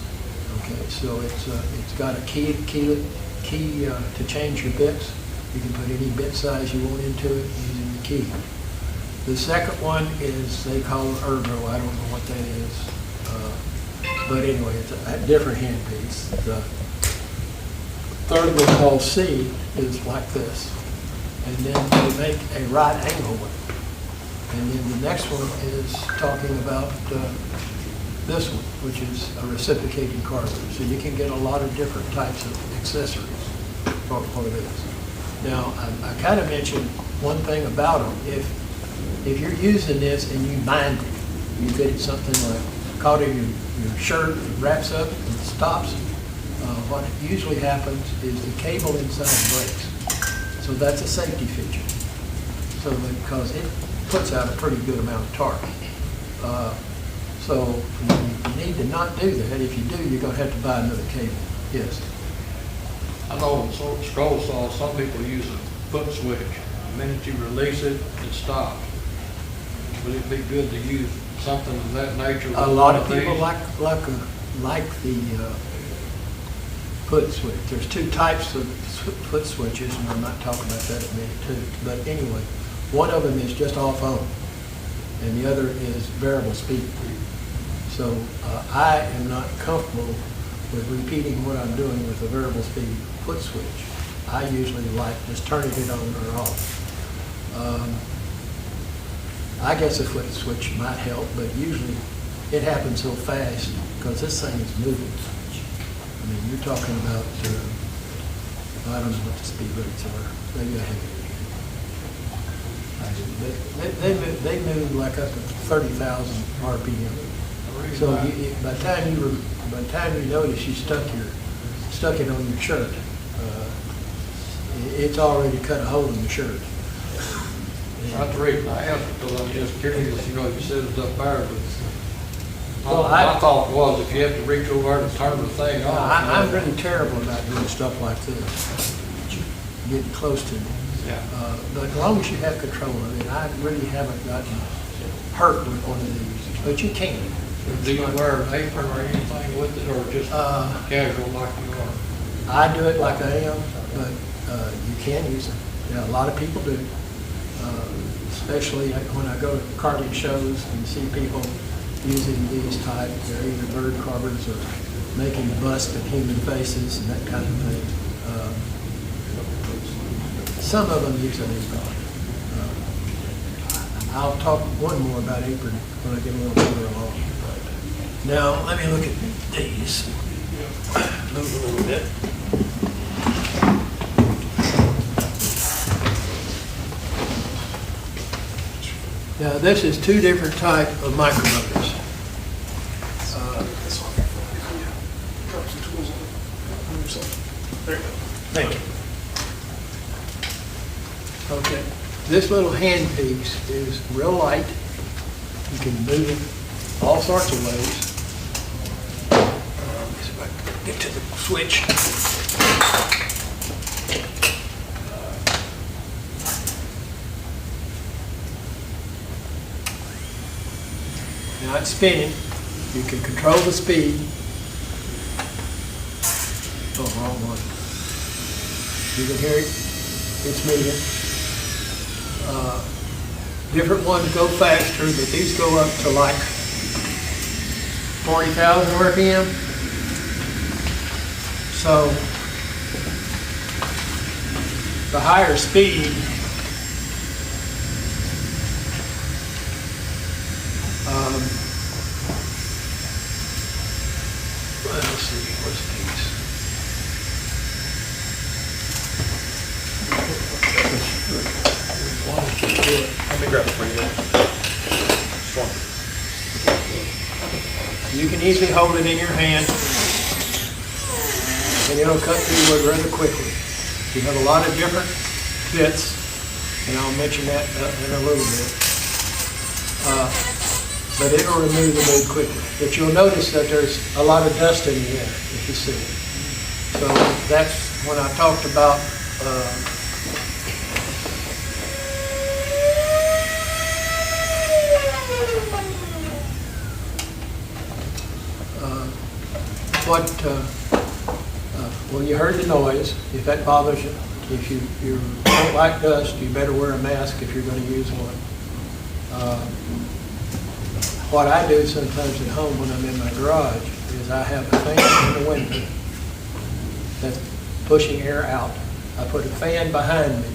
Okay, so it's got a key to change your bits. You can put any bit size you want into it using the key. The second one is, they call it ergo. I don't know what that is. But anyway, it's a different handpiece. The third one, called C, is like this. And then they make a right angle one. And then the next one is talking about this one, which is a reciprocating carver. So you can get a lot of different types of accessories for this. Now, I kind of mentioned one thing about them. If you're using this and you bind it, you get it something like caught in your shirt, it wraps up and stops. What usually happens is the cable inside breaks. So that's a safety feature. So because it puts out a pretty good amount of torque. So you need to not do that. If you do, you're going to have to buy another cable. Yes. I know in scroll saw, some people use a foot switch. The minute you release it, it stops. Would it be good to use something of that nature? A lot of people like the foot switch. There's 2 types of foot switches, and I'm not talking about that in a minute too. But anyway, one of them is just off on, and the other is variable speed. So I am not comfortable with repeating what I'm doing with a variable speed foot switch. I usually like just turning it on or off. I guess a foot switch might help, but usually it happens so fast because this thing is moving. I mean, you're talking about, I don't know what the speed rates are. Maybe I have it again. They move like up to 30,000 RPM. So by the time you notice you stuck it on your shirt, it's already cut a hole in the shirt. That's the reason I asked, because I'm just curious, you said it's up there, but Well, my thought was if you have to reach over and turn the thing off. I'm really terrible about doing stuff like this, getting close to me. Yeah. But as long as you have control of it, I really haven't gotten hurt with one of these, but you can. Do you wear an apron or anything with it, or just casual like you are? I do it like I am, but you can use it. Yeah, a lot of people do. Especially when I go to carving shows and see people using these type, they're either bird carvers or making busts of human faces and that kind of thing. Some of them use an apron. I'll talk one more about apron when I get a little further along. Now, let me look at these. Move a little bit. Now, this is 2 different type of micromotors. Thank you. Okay, this little hand piece is real light. You can move it all sorts of ways. See if I can get to the switch. Now it's spinning. You can control the speed. Oh, wrong one. You can hear it, it's moving. Different ones go faster, but these go up to like 40,000 RPM. So the higher speed let's see, what's these? Let me grab it for you. You can easily hold it in your hand, and it'll cut through wood rather quickly. You have a lot of different fits, and I'll mention that in a little bit. But it'll remove the wood quickly. But you'll notice that there's a lot of dust in the air, if you see it. So that's when I talked about well, you heard the noise. If that bothers you, if you don't like dust, you better wear a mask if you're going to use one. What I do sometimes at home when I'm in my garage is I have a fan in the window that's pushing air out. I put a fan behind me,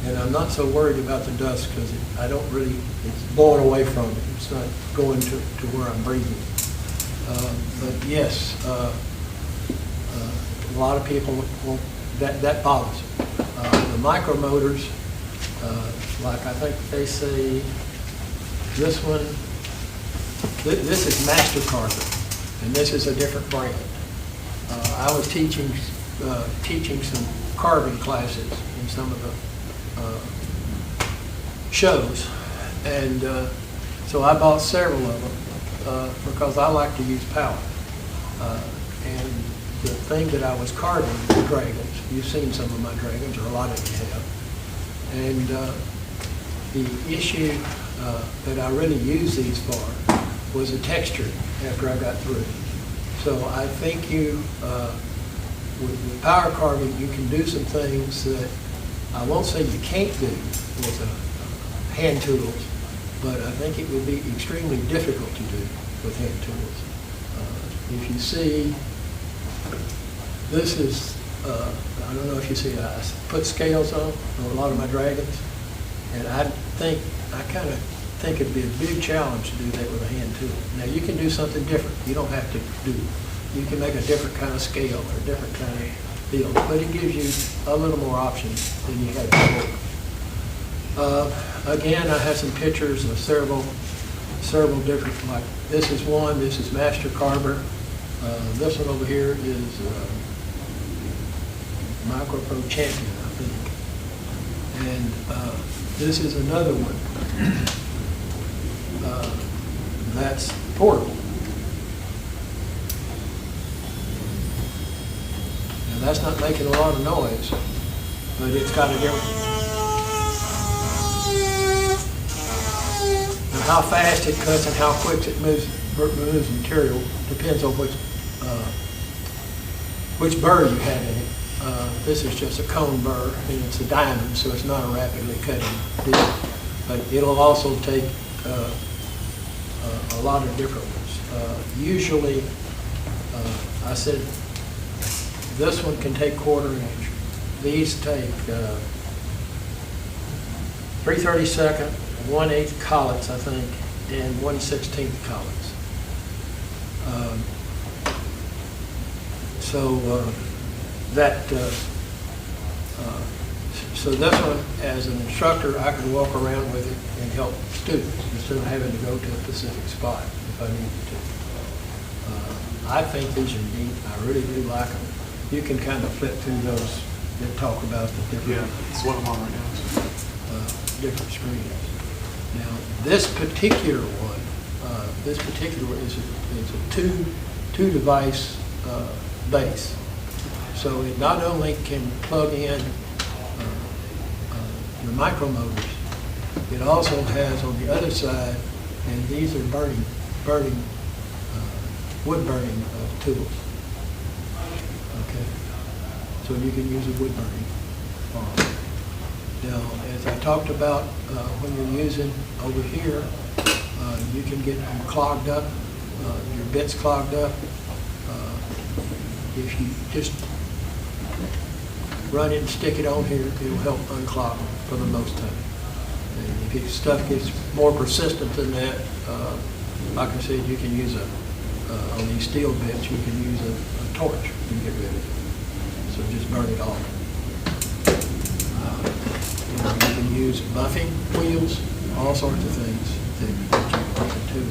and I'm not so worried about the dust because I don't really, it's blowing away from me. It's not going to where I'm breathing. But yes, a lot of people will, that bothers them. The micro motors, like I think they say, this one, this is Master Carver, and this is a different brand. I was teaching some carving classes in some of the shows, and so I bought several of them because I like to use power. And the thing that I was carving, the dragons, you've seen some of my dragons, or a lot of you have, and the issue that I really used these for was the texture after I got through. So I think with power carving, you can do some things that I won't say you can't do with hand tools, but I think it would be extremely difficult to do with hand tools. If you see, this is, I don't know if you see, I put scales on a lot of my dragons, and I kind of think it'd be a big challenge to do that with a hand tool. Now, you can do something different. You don't have to do, you can make a different kind of scale or a different kind of deal, but it gives you a little more options than you had before. Again, I have some pictures of several different, like this is one, this is Master Carver. This one over here is Micro Pro Champion, I think. And this is another one. That's portable. Now that's not making a lot of noise, but it's got a different. Now how fast it cuts and how quick it moves material depends on which burr you have in it. This is just a cone burr, and it's a diamond, so it's not a rapidly cutting deal. But it'll also take a lot of different ones. Usually, I said this one can take 1/4 inch. These take 3/32, 1/8 collets, I think, and 1/16 collets. So this one, as an instructor, I could walk around with it and help students instead of having to go to a specific spot if I needed to. I think these are neat. I really do like them. You can kind of flip through those that talk about the different. Yeah, that's what I'm on right now. Different screens. Now, this particular one, is a two device base. So it not only can plug in the micro motors, it also has on the other side, and these are wood burning tools. Okay. so you can use a wood burning farm. Now, as I talked about, when you're using over here, you can get them clogged up, your bits clogged up. If you just run it and stick it on here, it'll help unclog them for the most time. And if stuff gets more persistent than that, like I said, you can use on these steel bits, you can use a torch to get rid of it. So just burn it off. You can use buffing wheels, all sorts of things that you can put into.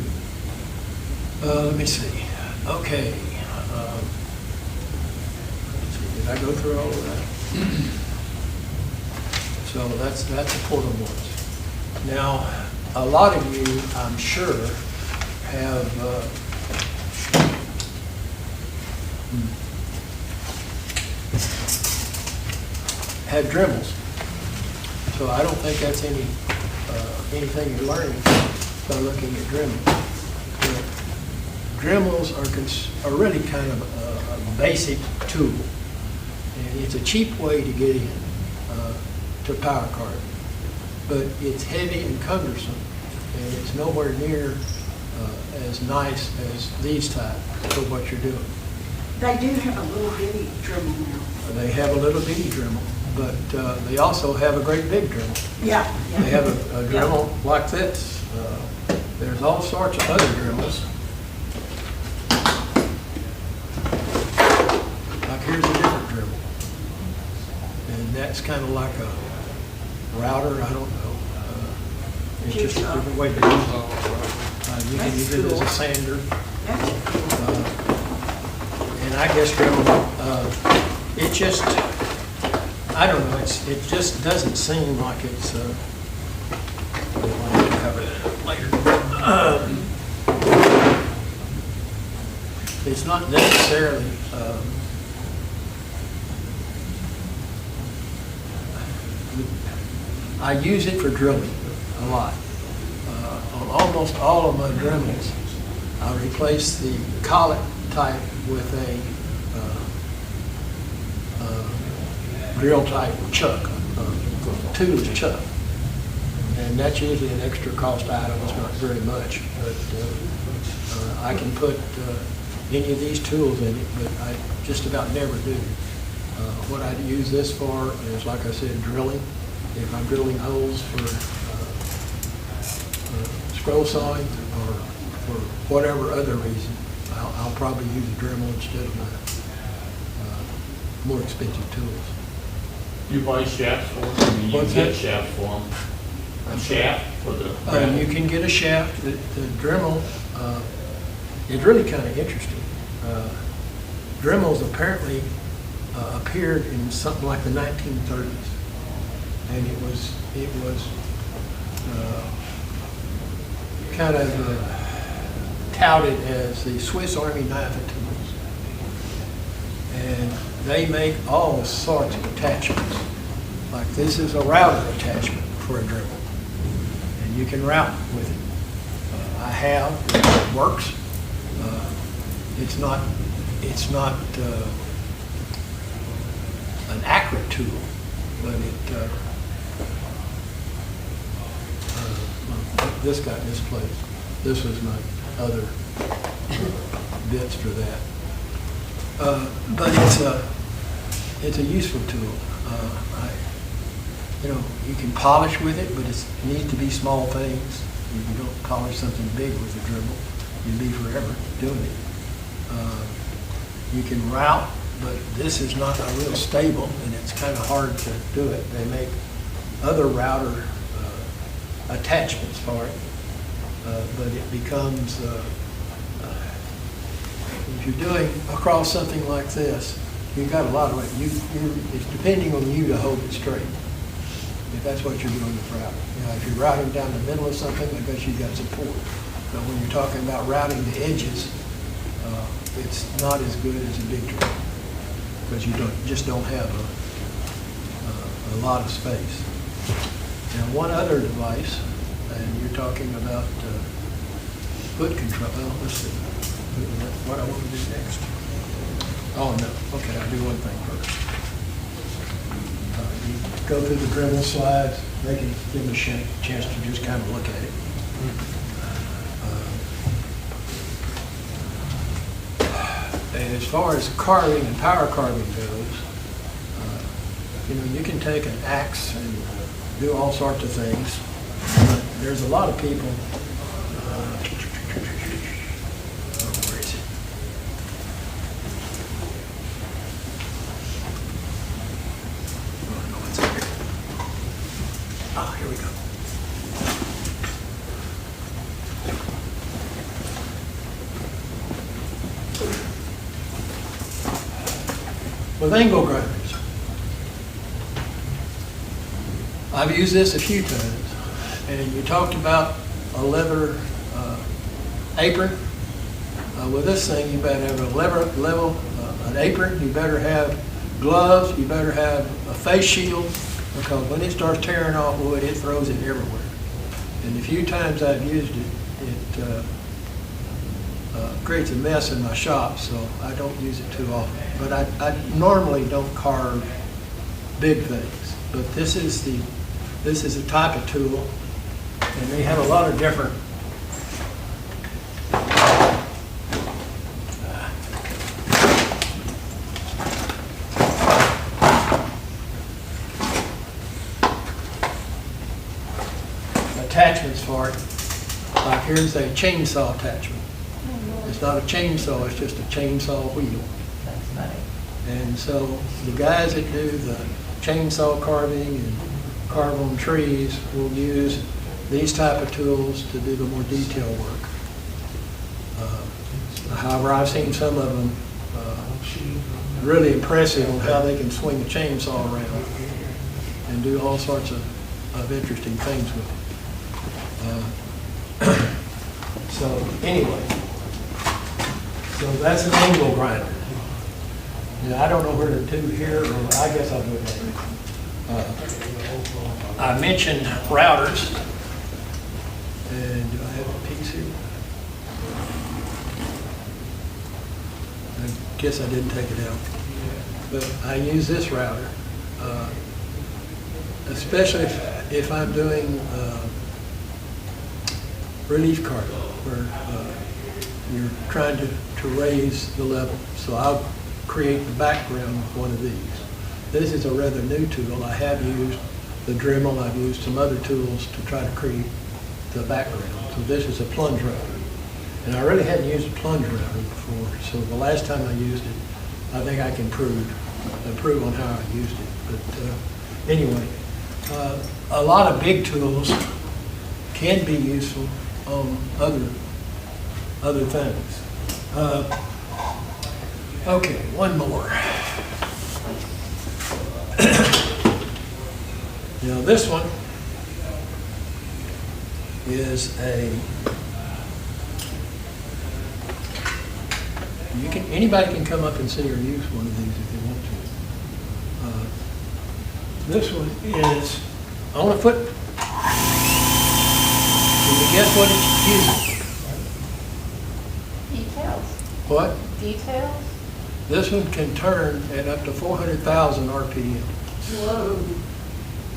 Let me see. Okay. Let's see. Did I go through all of that? So that's the portable ones. Now, a lot of you, I'm sure, have had Dremels. So I don't think that's anything you're learning by looking at Dremels. Dremels are really kind of a basic tool. And it's a cheap way to get in to power card. But it's heavy and cumbersome, and it's nowhere near as nice as these type for what you're doing. They do have a little bitty Dremel now. They have a little bitty Dremel, but they also have a great big Dremel. Yeah. They have a Dremel like this. There's all sorts of other Dremels. Like here's a different Dremel. And that's kind of like a router, I don't know. It's just a different way to use it. You can use it as a sander. And I guess Dremel, it just, I don't know, it just doesn't seem like it's, we'll have to cover that later. It's not necessarily, I use it for drilling a lot. On almost all of my Dremels, I replace the collet type with a drill type chuck, tools chuck. And that's usually an extra cost item, it's not very much, but I can put any of these tools in it, but I just about never do. What I use this for is, like I said, drilling. If I'm drilling holes for scroll sawing or for whatever other reason, I'll probably use a Dremel instead of my more expensive tools. You buy shafts for them? I mean, you What's get that? shafts for them? A shaft for the You Dremel? can get a shaft. The Dremel is really kind of interesting. Dremels apparently appeared in something like the 1930s. And it was kind of touted as the Swiss Army knife of tools. And they make all sorts of attachments. Like this is a router attachment for a Dremel. And you can route with it. I have, it works. It's not an accurate tool, but it, this got misplaced. This was my other bits for that. But it's a useful tool. You can polish with it, but it needs to be small things. If you don't polish something big with a Dremel, you'd be forever doing it. You can route, but this is not a real stable, and it's kind of hard to do it. They make other router attachments for it, but it becomes, if you're doing across something like this, you've got a lot of it. It's depending on you to hold it straight, if that's what you're doing with routing. If you're routing down the middle of something, I guess you've got support. But when you're talking about routing the edges, it's not as good as a big drill, because you just don't have a lot of space. Now, one other device, and you're talking about foot control. Well, let's see what I want to do next. Oh, no. Okay, I'll do one thing first. you go through the Dremel slides, they can give them a chance to just kind of look at it. And as far as carving and power carving goes, you can take an axe and do all sorts of things. But there's a lot of people. Where is it? Oh, no, it's here. Ah, here we go. With angle grinders. I've used this a few times, and you talked about a leather apron. With this thing, you better have an apron, you better have gloves, you better have a face shield, because when it starts tearing off wood, it throws it everywhere. And the few times I've used it, it creates a mess in my shop, so I don't use it too often. But I normally don't carve big things, but this is the type of tool, and they have a lot of different attachments for it. Like here's a chainsaw attachment. It's not a chainsaw, it's just a chainsaw wheel. That's funny. And so the guys that do the chainsaw carving and carve on trees will use these type of tools to do the more detailed work. However, I've seen some of them really impressive on how they can swing a chainsaw around and do all sorts of interesting things with it. So anyway, so that's an angle grinder. Now, I don't know where to do here, or I guess I'll do it later. I mentioned routers, and do I have a piece here? I guess I didn't take it out, but I use this router, especially if I'm doing relief carving, where you're trying to raise the level. So I'll create the background with one of these. This is a rather new tool. I have used the Dremel, I've used some other tools to try to create the background. So this is a plunge router. And I really hadn't used a plunge router before, so the last time I used it, I think I can improve on how I used it. But anyway, a lot of big tools can be useful on other things. Okay, one more. Now this one is anybody can come up and see or use one of these if they want to. This one is on a foot. Can you guess what it's using? Details. What? Details? This one can turn at up to 400,000 RPM. Whoa.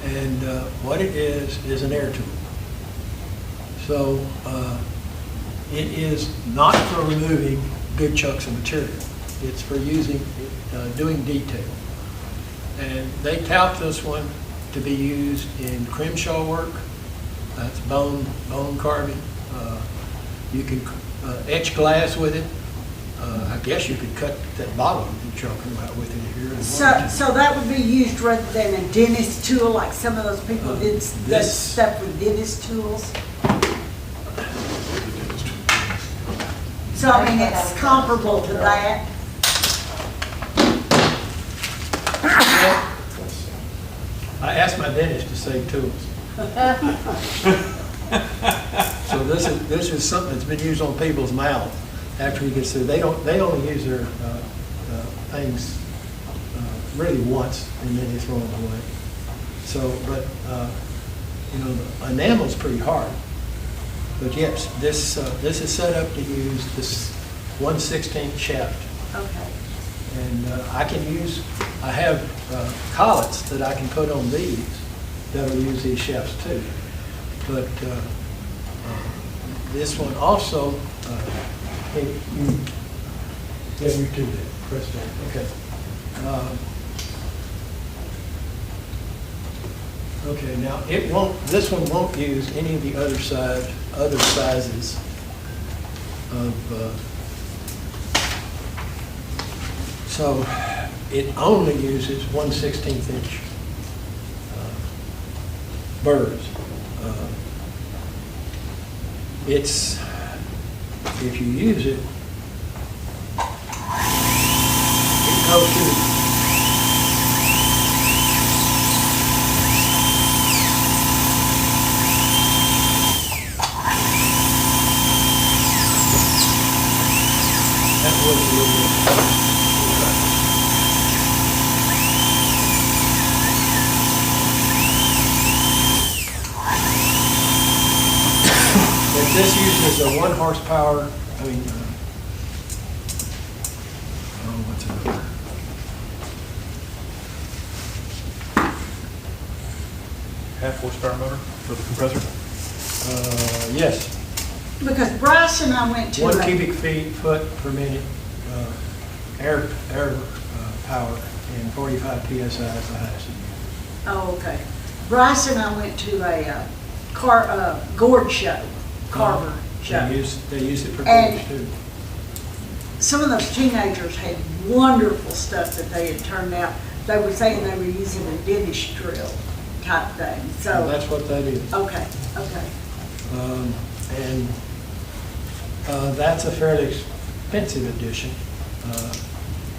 And what it is an air tool. So it is not for removing big chunks of material. It's for doing detail. And they tout this one to be used in crimshaw work. That's bone carving. You can etch glass with it. I guess you could cut that bottle you're talking about with it here. So that would be used rather than a dentist tool, like some of those people did that stuff with dentist tools? So I mean, it's comparable to that. I asked my dentist to save tools. So this is something that's been used on people's mouth after he gets through. They only use their things really once, and then they throw them away. So, but the enamel's pretty hard. But yes, this is set up to use this 1/16 shaft. Okay. And I I have collets that I can put on these that'll use these shafts too. But this one also, hey, you do that, press that, okay. Okay, now it won't, this one won't use any of the other sizes of, so it only uses 1/16 inch burrs. It's, if you use it, it goes to, that was a little bit. But this uses a 1 horsepower, what's it called? Half horsepower motor for the compressor? Yes, Because Bryce and I went to. 1 a- cubic foot per minute, air power, and 45 PSI is the highest. Oh, okay. Bryce and I went to a gourd show, carver show. They use it for And- boards too. Some of those teenagers had wonderful stuff that they had turned out. They were saying they were using a dentist drill type thing, Well, so, that's what that is. okay, okay. And that's a fairly expensive addition.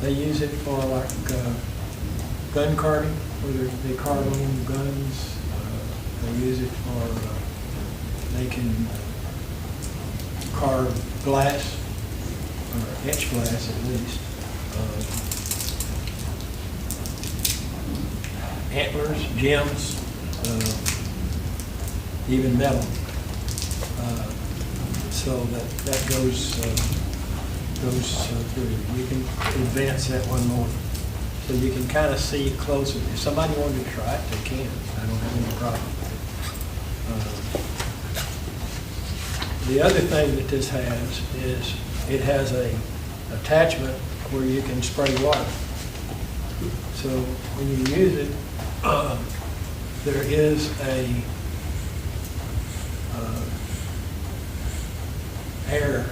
They use it for like gun carving, where they carve on guns. They use it for, they can carve glass, or etch glass at least. Antlers, gems, even metal. So that goes through. You can advance that one more. So you can kind of see it closer. If somebody wanted to try it, they can. I don't have any problem with it. The other thing that this has is it has a attachment where you can spray water. So when you use it, there is a air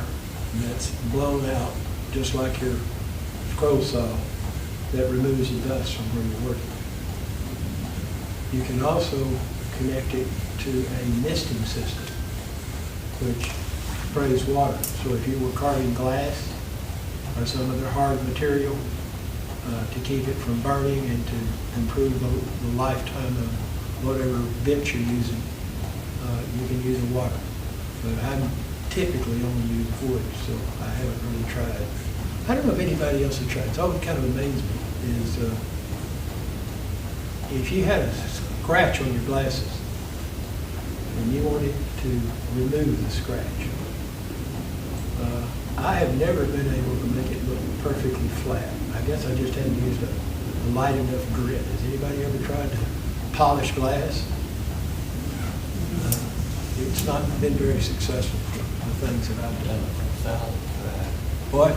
that's blown out, just like your scroll saw, that removes the dust from where you're working. You can also connect it to a misting system, which sprays water. So if you were carving glass or some other hard material, to keep it from burning and to improve the lifetime of whatever bit you're using, you can use the water. But I'm typically only use wood, so I haven't really tried. I don't know if anybody else has tried. It's always kind of amazed me is if you had a scratch on your glasses and you wanted to remove the scratch, I have never been able to make it look perfectly flat. I guess I just haven't used a light enough grit. Has anybody ever tried to polish glass? It's not been very successful for the things that I've done. What?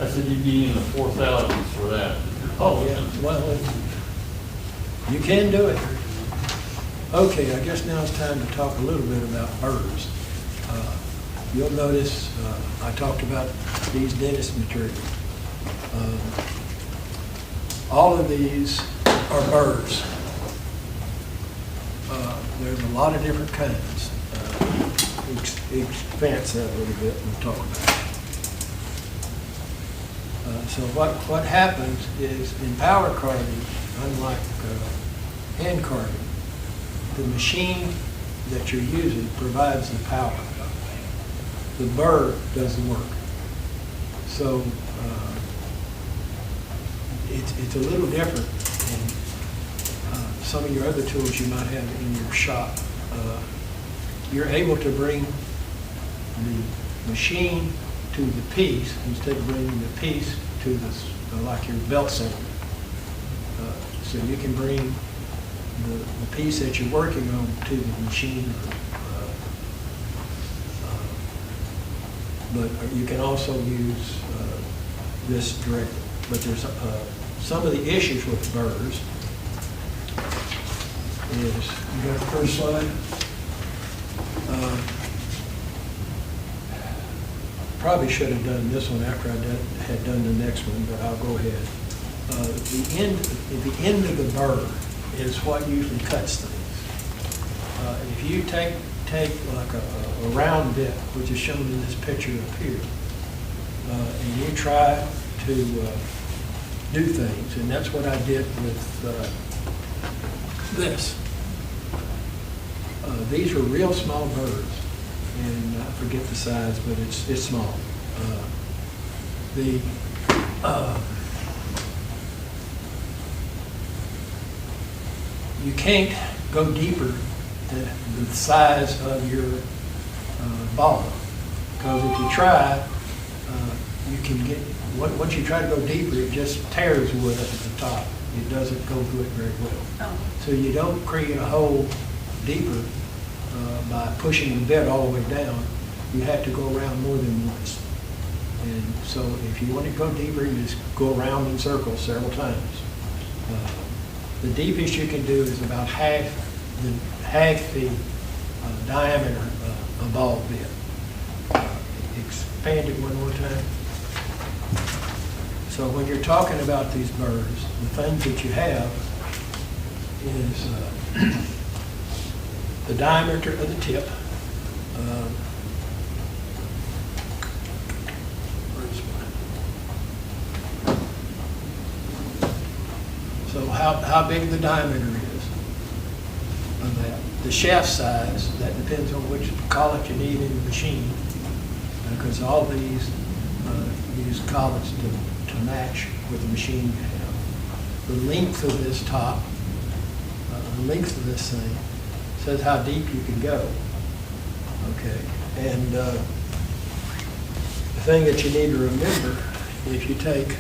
I said you'd be in the 4,000s for that. Oh, yeah, well, you can do it. Okay, I guess now it's time to talk a little bit about burrs. You'll notice I talked about these dentist materials. All of these are burrs. There's a lot of different kinds. Expand that a little bit and we'll talk about it. So what happens is in power carving, unlike hand carving, the machine that you're using provides the power. The burr does the work. So it's a little different than some of your other tools you might have in your shop. You're able to bring the machine to the piece instead of bringing the piece to the, like your belt sander. So you can bring the piece that you're working on to the machine. But you can also use this directly. But there's some of the issues with the burrs is, you got the first slide? Probably should have done this one after I had done the next one, but I'll go ahead. The end of the burr is what usually cuts things. If you take like a round bit, which is shown in this picture up here, and you try to do things, and that's what I did with this. These are real small burrs, and I forget the size, but it's small. You can't go deeper than the size of your ball, because if you try, you can get, once you try to go deeper, it just tears wood up at the top. It doesn't go through it very well. So you don't create a hole deeper by pushing the bit all the way down. You have to go around more than once. And so if you want to go deeper, you just go around in circles several times. The deepest you can do is about half the diameter of a ball bit. Expand it one more time. So when you're talking about these burrs, the things that you have is the diameter of the tip. Where's mine? So how big the diameter is of that. The shaft size, that depends on which collet you need in the machine, because all these use collets to match with the machine you have. The length of this top, the length of this thing, says how deep you can go. Okay, and the thing that you need to remember, if you take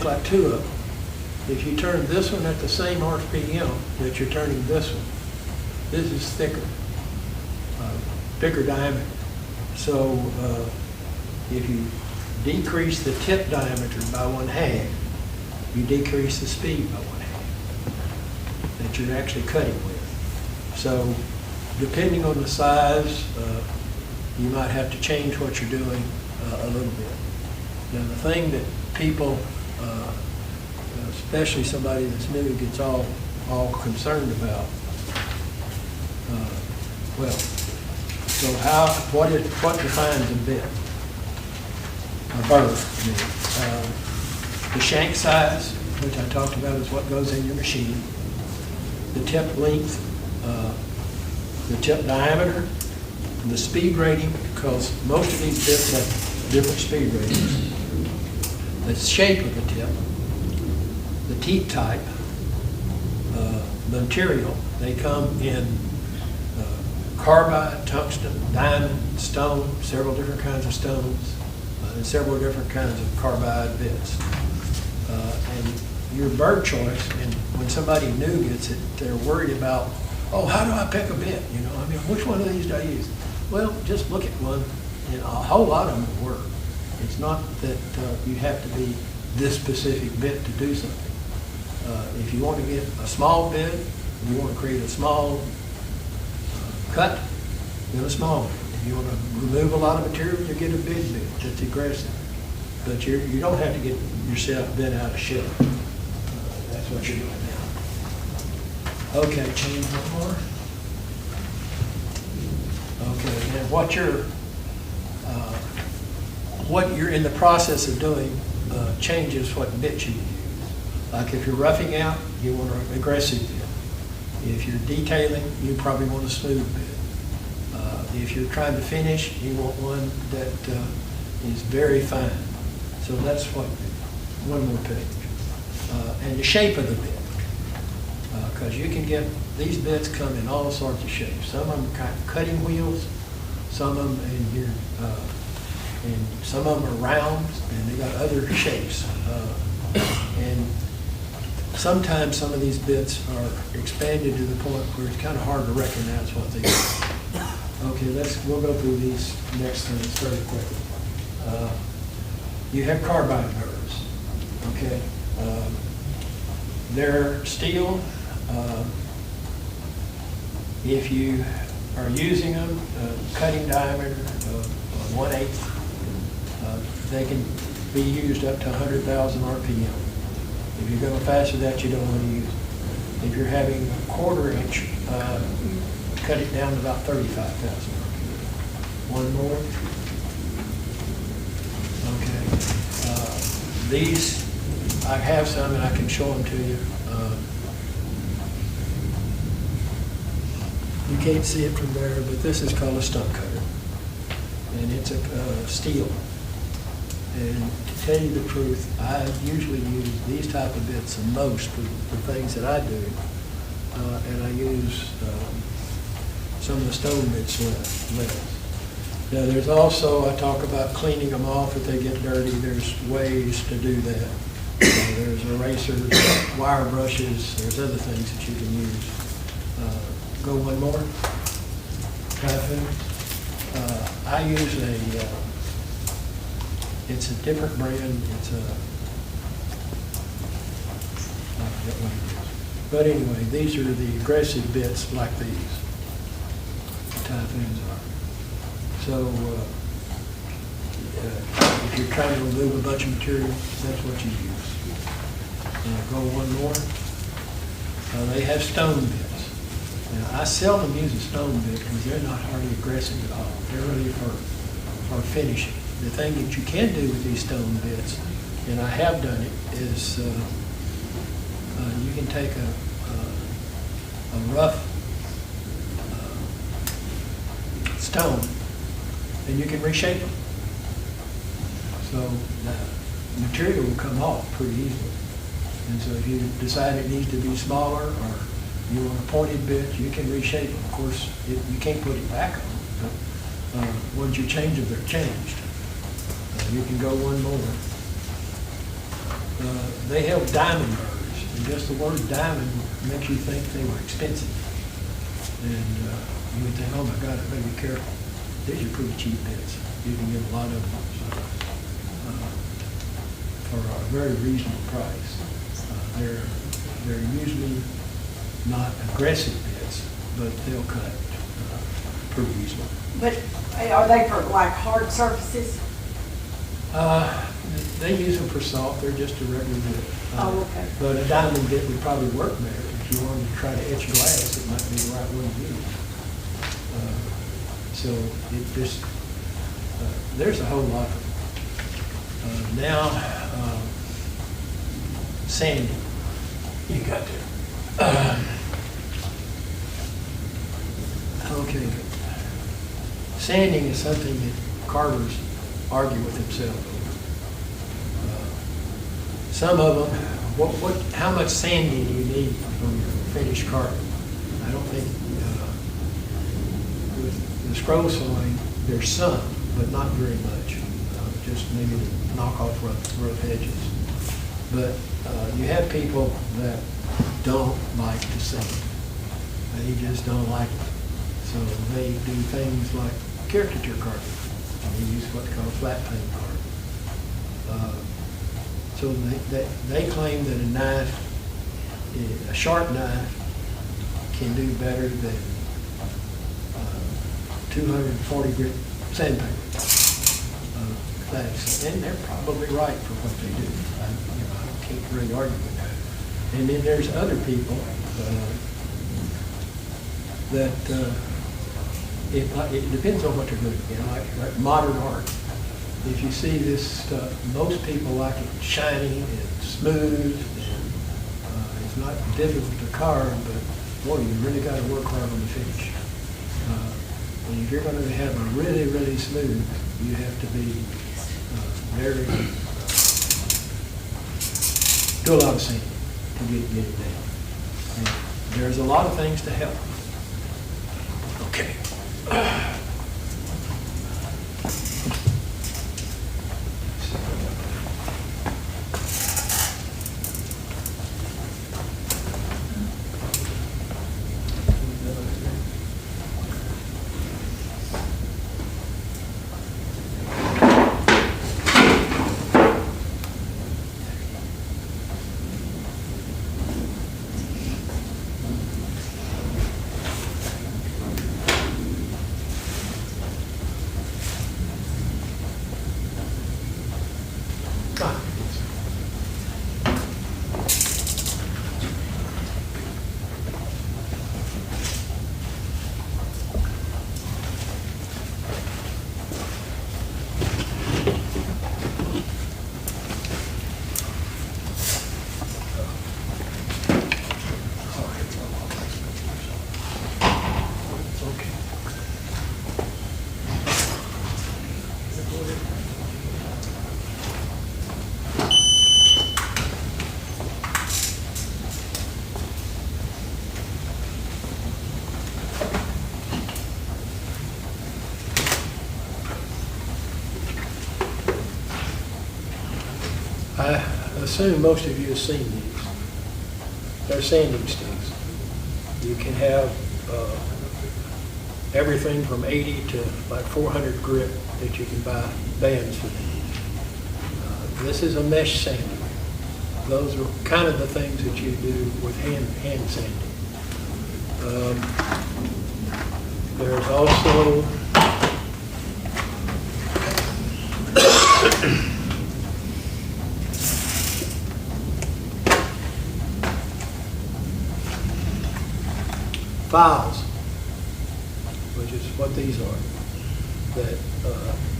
like two of them, if you turn this one at the same RPM that you're turning this one, this is thicker diameter. So if you decrease the tip diameter by 1/2, you decrease the speed by 1/2 that you're actually cutting with. So depending on the size, you might have to change what you're doing a little bit. Now the thing that people, especially somebody that's new, gets all concerned about, so what defines a bit? A burr, I mean. The shank size, which I talked about, is what goes in your machine. The tip length, the tip diameter, the speed rating, because most of these bits have different speed ratings. The shape of the tip, the teeth type, the material. They come in carbide, tungsten, diamond, stone, several different kinds of stones, and several different kinds of carbide bits. And your burr choice, and when somebody new gets it, they're worried about, oh, how do I pick a bit? You know, I mean, which one of these do I use? Well, just look at one, and a whole lot of them will work. It's not that you have to be this specific bit to do something. If you want to get a small bit, you want to create a small cut, then a small bit. If you want to remove a lot of material, you get a big bit that's aggressive. But you don't have to get yourself bent out of shape. That's what you're doing now. Okay, change one more. Okay, and what you're in the process of doing changes what bit you use. Like if you're roughing out, you want an aggressive bit. If you're detailing, you probably want a smooth bit. If you're trying to finish, you want one that is very fine. So that's what, one more page. And the shape of the bit. Because you can get, these bits come in all sorts of shapes. Some of them kind of cutting wheels, some of them in here, and some of them are round, and they got other shapes. And sometimes some of these bits are expanded to the point where it's kind of hard to recognize what they are. Okay, we'll go through these next things very quickly. You have carbide burrs, okay? They're steel. If you are using them, cutting diameter of 1/8, they can be used up to 100,000 RPM. If you're going faster than that, you don't want to use it. If you're having a 1/4 inch, cut it down to about 35,000 RPM. One more. Okay. These, I have some and I can show them to you. You can't see it from there, but this is called a stump cutter. And it's a steel. And to tell you the truth, I usually use these type of bits the most for the things that I do. And I use some of the stone bits less. Now there's also, I talk about cleaning them off if they get dirty. There's ways to do that. There's erasers, wire brushes, there's other things that you can use. Go one more. Typhoon. I use it's a different brand. It's a, I forget what it is. But anyway, these are the aggressive bits like these. Typhoons are. So if you're trying to remove a bunch of material, that's what you use. Go one more. They have stone bits. Now, I seldom use a stone bit because they're not hardly aggressive at all. They're really for finishing. The thing that you can do with these stone bits, and I have done it, is you can take a rough stone and you can reshape them. So the material will come off pretty easily. And so if you decide it needs to be smaller or you want a pointed bit, you can reshape them. Of course, you can't put it back on, but once you change them, they're changed. You can go one more. They have diamond burrs, and just the word diamond makes you think they were expensive. And you would think, oh my God, I better be careful. These are pretty cheap bits. You can get a lot of them for a very reasonable price. They're usually not aggressive bits, but they'll cut pretty easily. But are they for like hard surfaces? They use them for soft. They're just a regular bit. Oh, okay. But a diamond bit would probably work better. If you wanted to try to etch glass, it might be the right one to use. So it just, there's a whole lot of them. Now, sanding. You got to. Okay. Sanding is something that carvers argue with themselves over. Some of them, how much sanding do you need from your finished carving? I don't think, with the scroll sawing, there's some, but not very much. Just maybe to knock off rough edges. But you have people that don't like to sand. They just don't like it. So they do things like caricature carving. They use what they call flat plane carving. So they claim that a sharp knife can do better than 240 grit sandpaper. And they're probably right for what they do. I can't really argue with that. And then there's other people that it depends on what they're doing. Like modern art. If you see this stuff, most people like it shiny and smooth, and it's not difficult to carve, but boy, you really got to work hard on the finish. And if you're going to have a really, really smooth, you have to be do a lot of sanding to get it down. There's a lot of things to help. Okay. I assume most of you have seen these. They're sanding sticks. You can have everything from 80 to like 400 grit that you can buy bands for these. This is a mesh sander. Those are kind of the things that you do with hand sanding. There's also files, which is what these are, that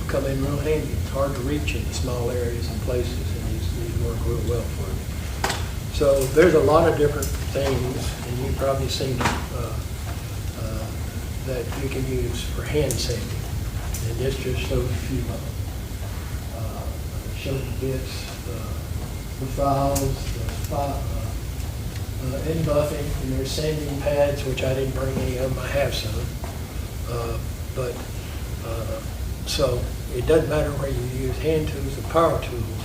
come in real handy. It's hard to reach in small areas and places, and these work real well for me. So there's a lot of different things, and you've probably seen that you can use for hand sanding. And this just shows a few of them. Shows the bits, the files, and buffing, and there's sanding pads, which I didn't bring any of them. I have some. So it doesn't matter where you use hand tools or power tools.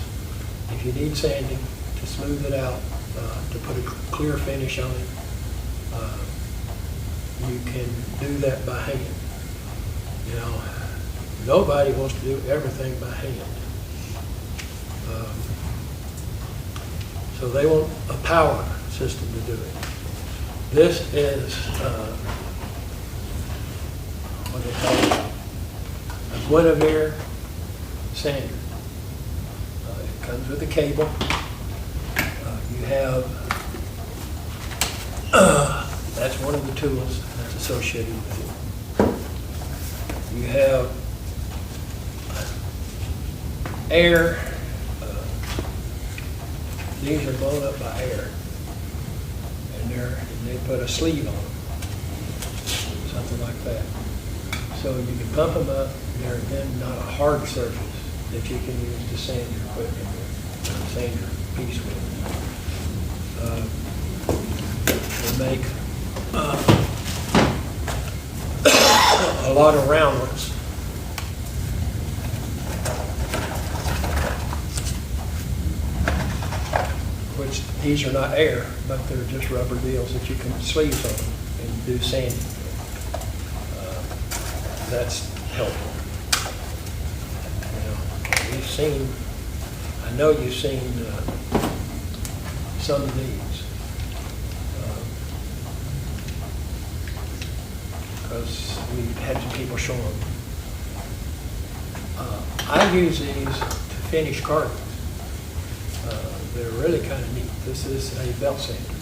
If you need sanding to smooth it out, to put a clear finish on it, you can do that by hand. You know, nobody wants to do everything by hand. So they want a power system to do it. This is what they call a Guinevere sander. It comes with a cable. You have, that's one of the tools that's associated with it. You have air. These are blown up by air. And they put a sleeve on them, something like that. So you can pump them up, and they're then not a hard surface that you can use to sand your equipment with, sand your piece with. They make a lot of round ones. Which these are not air, but they're just rubber deals that you can sleeves on them and do sanding with. That's helpful. You know, you've seen, I know you've seen some of these. Because we had some people show them. I use these to finish carvings. They're really kind of neat. This is a belt sander.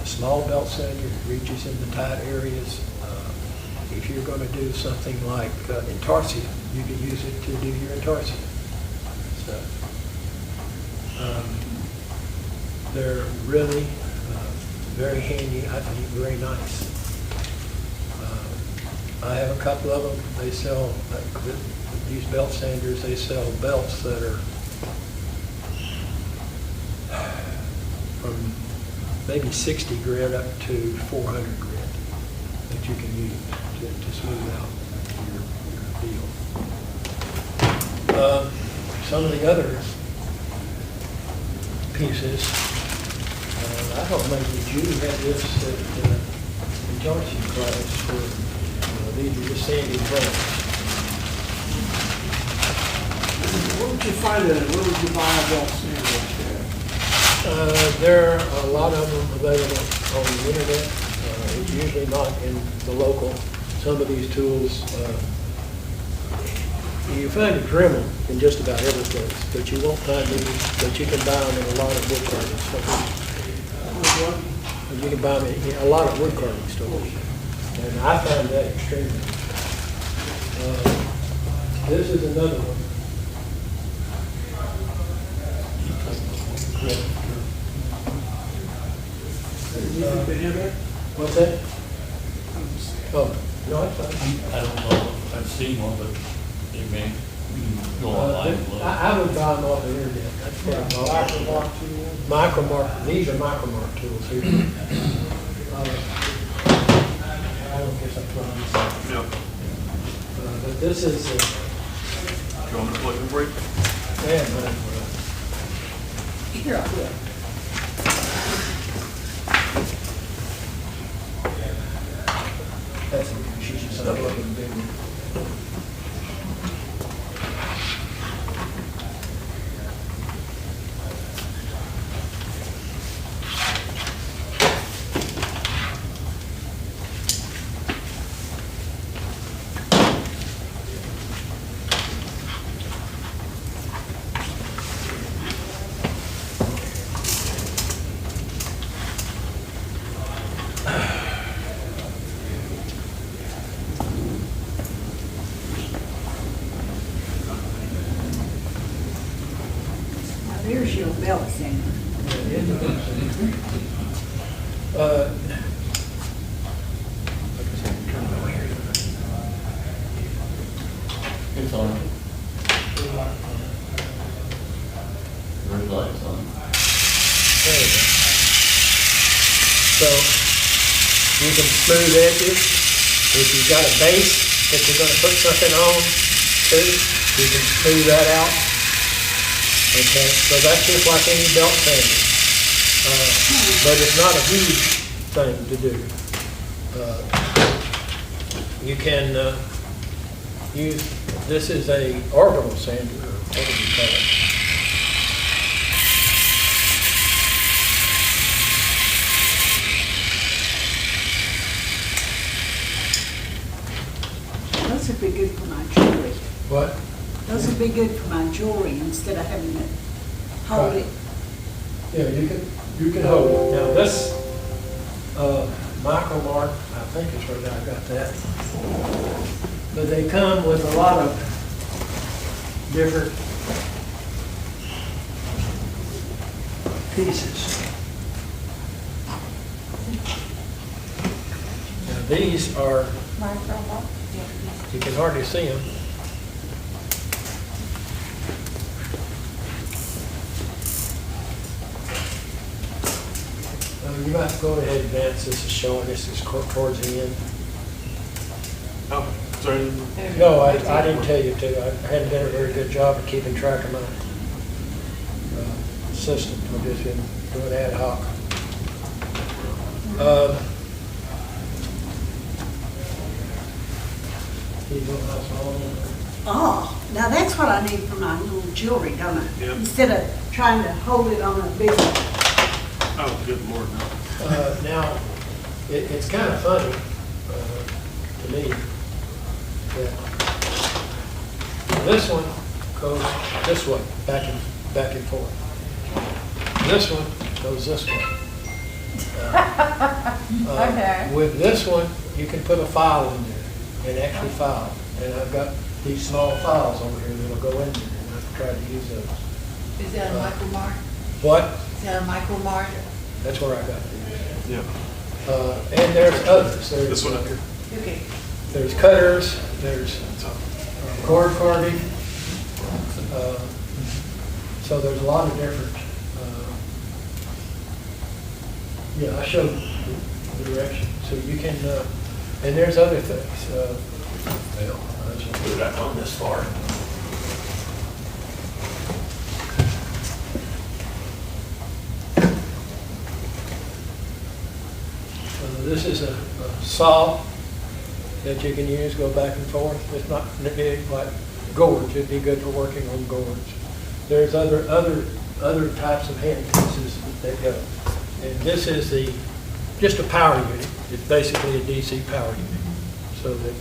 A small belt sander, it reaches in the tight areas. If you're going to do something like intarsia, you can use it to do your intarsia stuff. They're really very handy, I think very nice. I have a couple of them. They sell, these belt sanders, they sell belts that are from maybe 60 grit up to 400 grit that you can use to smooth out your deal. Some of the other pieces, I don't know, did you have this at the Johnson class for, these are just sandy bones. Where would you find it? Where would you buy a belt sandwich There are a lot of them available on the internet. It's usually not in the local. Some of these tools, you find a Dremel in just about every place, but you won't find these, but you can buy them in a lot of wood carving stores. You can buy them in a lot of wood carving stores. And I find that extremely. This is another one. What's that? Oh, no, it's fine. I don't know, I've seen one, but they may go online and look. I would buy them off the internet. That's what I'm talking about. Micromark, these are micromark tools here. I don't guess I put on this. Yeah. But this is, Do you want me to plug in for you? yeah, mine. Here, I'll do it. That's, she should sign up with a big one. There's your belt sander. It's on. Red light's on. There we go. So you can smooth edges. If you've got a base that you're going to put something on too, you can smooth that out. Okay, so that's just like any belt sander. But it's not a huge thing to do. You can use, this is a orbital sander, or what do you call it? Those would be good for my jewelry. What? Those would be good for my jewelry instead of having to hold it. Yeah, you can hold it. Now this, Micromark, I think it's where I got that. But they come with a lot of different pieces. Now these are, you can hardly see them. You might go ahead and advance. This is showing, this is towards the end. Oh, sorry. No, I didn't tell you to. I hadn't done a very good job of keeping track of my system. I've just been doing ad hoc. Oh, now that's what I need for my little jewelry, don't I? Yep. Instead of trying to hold it on a big one. Oh, good Lord, no. Now, it's kind of funny to me that this one goes this way, back and forth. This one goes this way. Okay. With this one, you can put a file in there and actually file. And I've got these small files over here that'll go in there, and I've tried to use those. Is that a micromark? What? Is that a micromark? That's where I got these. Yeah. And there's others. There's, This one up here. Okay. there's cutters, there's cord carving. So there's a lot of different, Yeah, I showed the direction, so you can, and there's other things. Well, I just put it up on this far. This is a saw that you can use, go back and forth. It's not big like gourds. It'd be good for working on gourds. There's other types of hand pieces that go. And this is just a power unit. It's basically a DC power unit. So that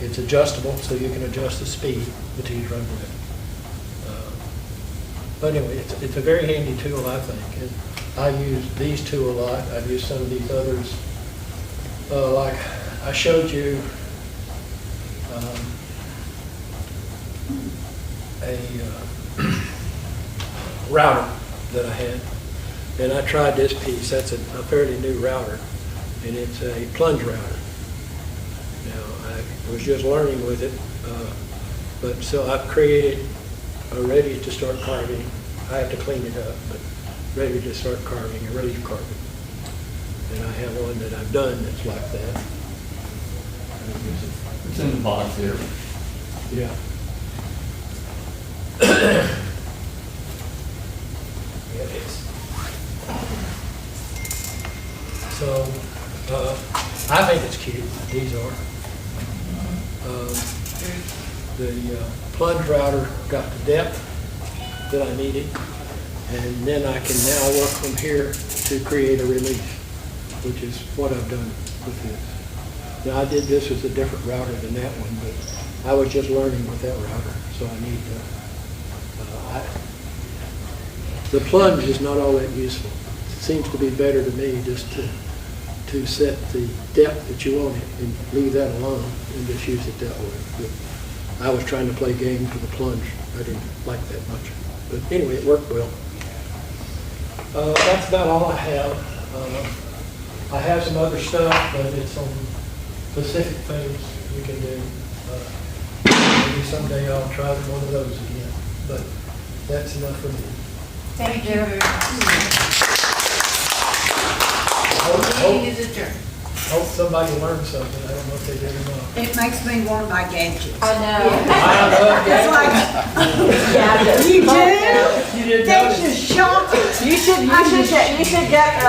it's adjustable, so you can adjust the speed that you run with. But anyway, it's a very handy tool, I think. And I use these two a lot. I've used some of these others. Like I showed you a router that I had, and I tried this piece. That's a fairly new router, and it's a plunge router. Now, I was just learning with it, but so I've created ready to start carving. I have to clean it up, but ready to start carving, a relief carving. And I have one that I've done that's like that. It's in the box here. Yeah. Yeah, it is. So, I think it's cute. These are. The plunge router got the depth that I needed, and then I can now work from here to create a relief, which is what I've done with this. Now, I did this with a different router than that one, but I was just learning with that router, so I need the plunge is not all that useful. It seems to be better to me just to set the depth that you want it and leave that alone and just use it that way. But I was trying to play games with the plunge. I didn't like that much. But anyway, it worked well. That's about all I have. I have some other stuff, but it's on specific things we can do. Maybe someday I'll try one of those again. But that's enough for me. Thank you very much. Meeting is adjourned. Hope somebody learned something. I don't know if they did or not. It makes me want to buy gadgets. I know. I love It's like, you do? You didn't That's notice. just shocking. You should get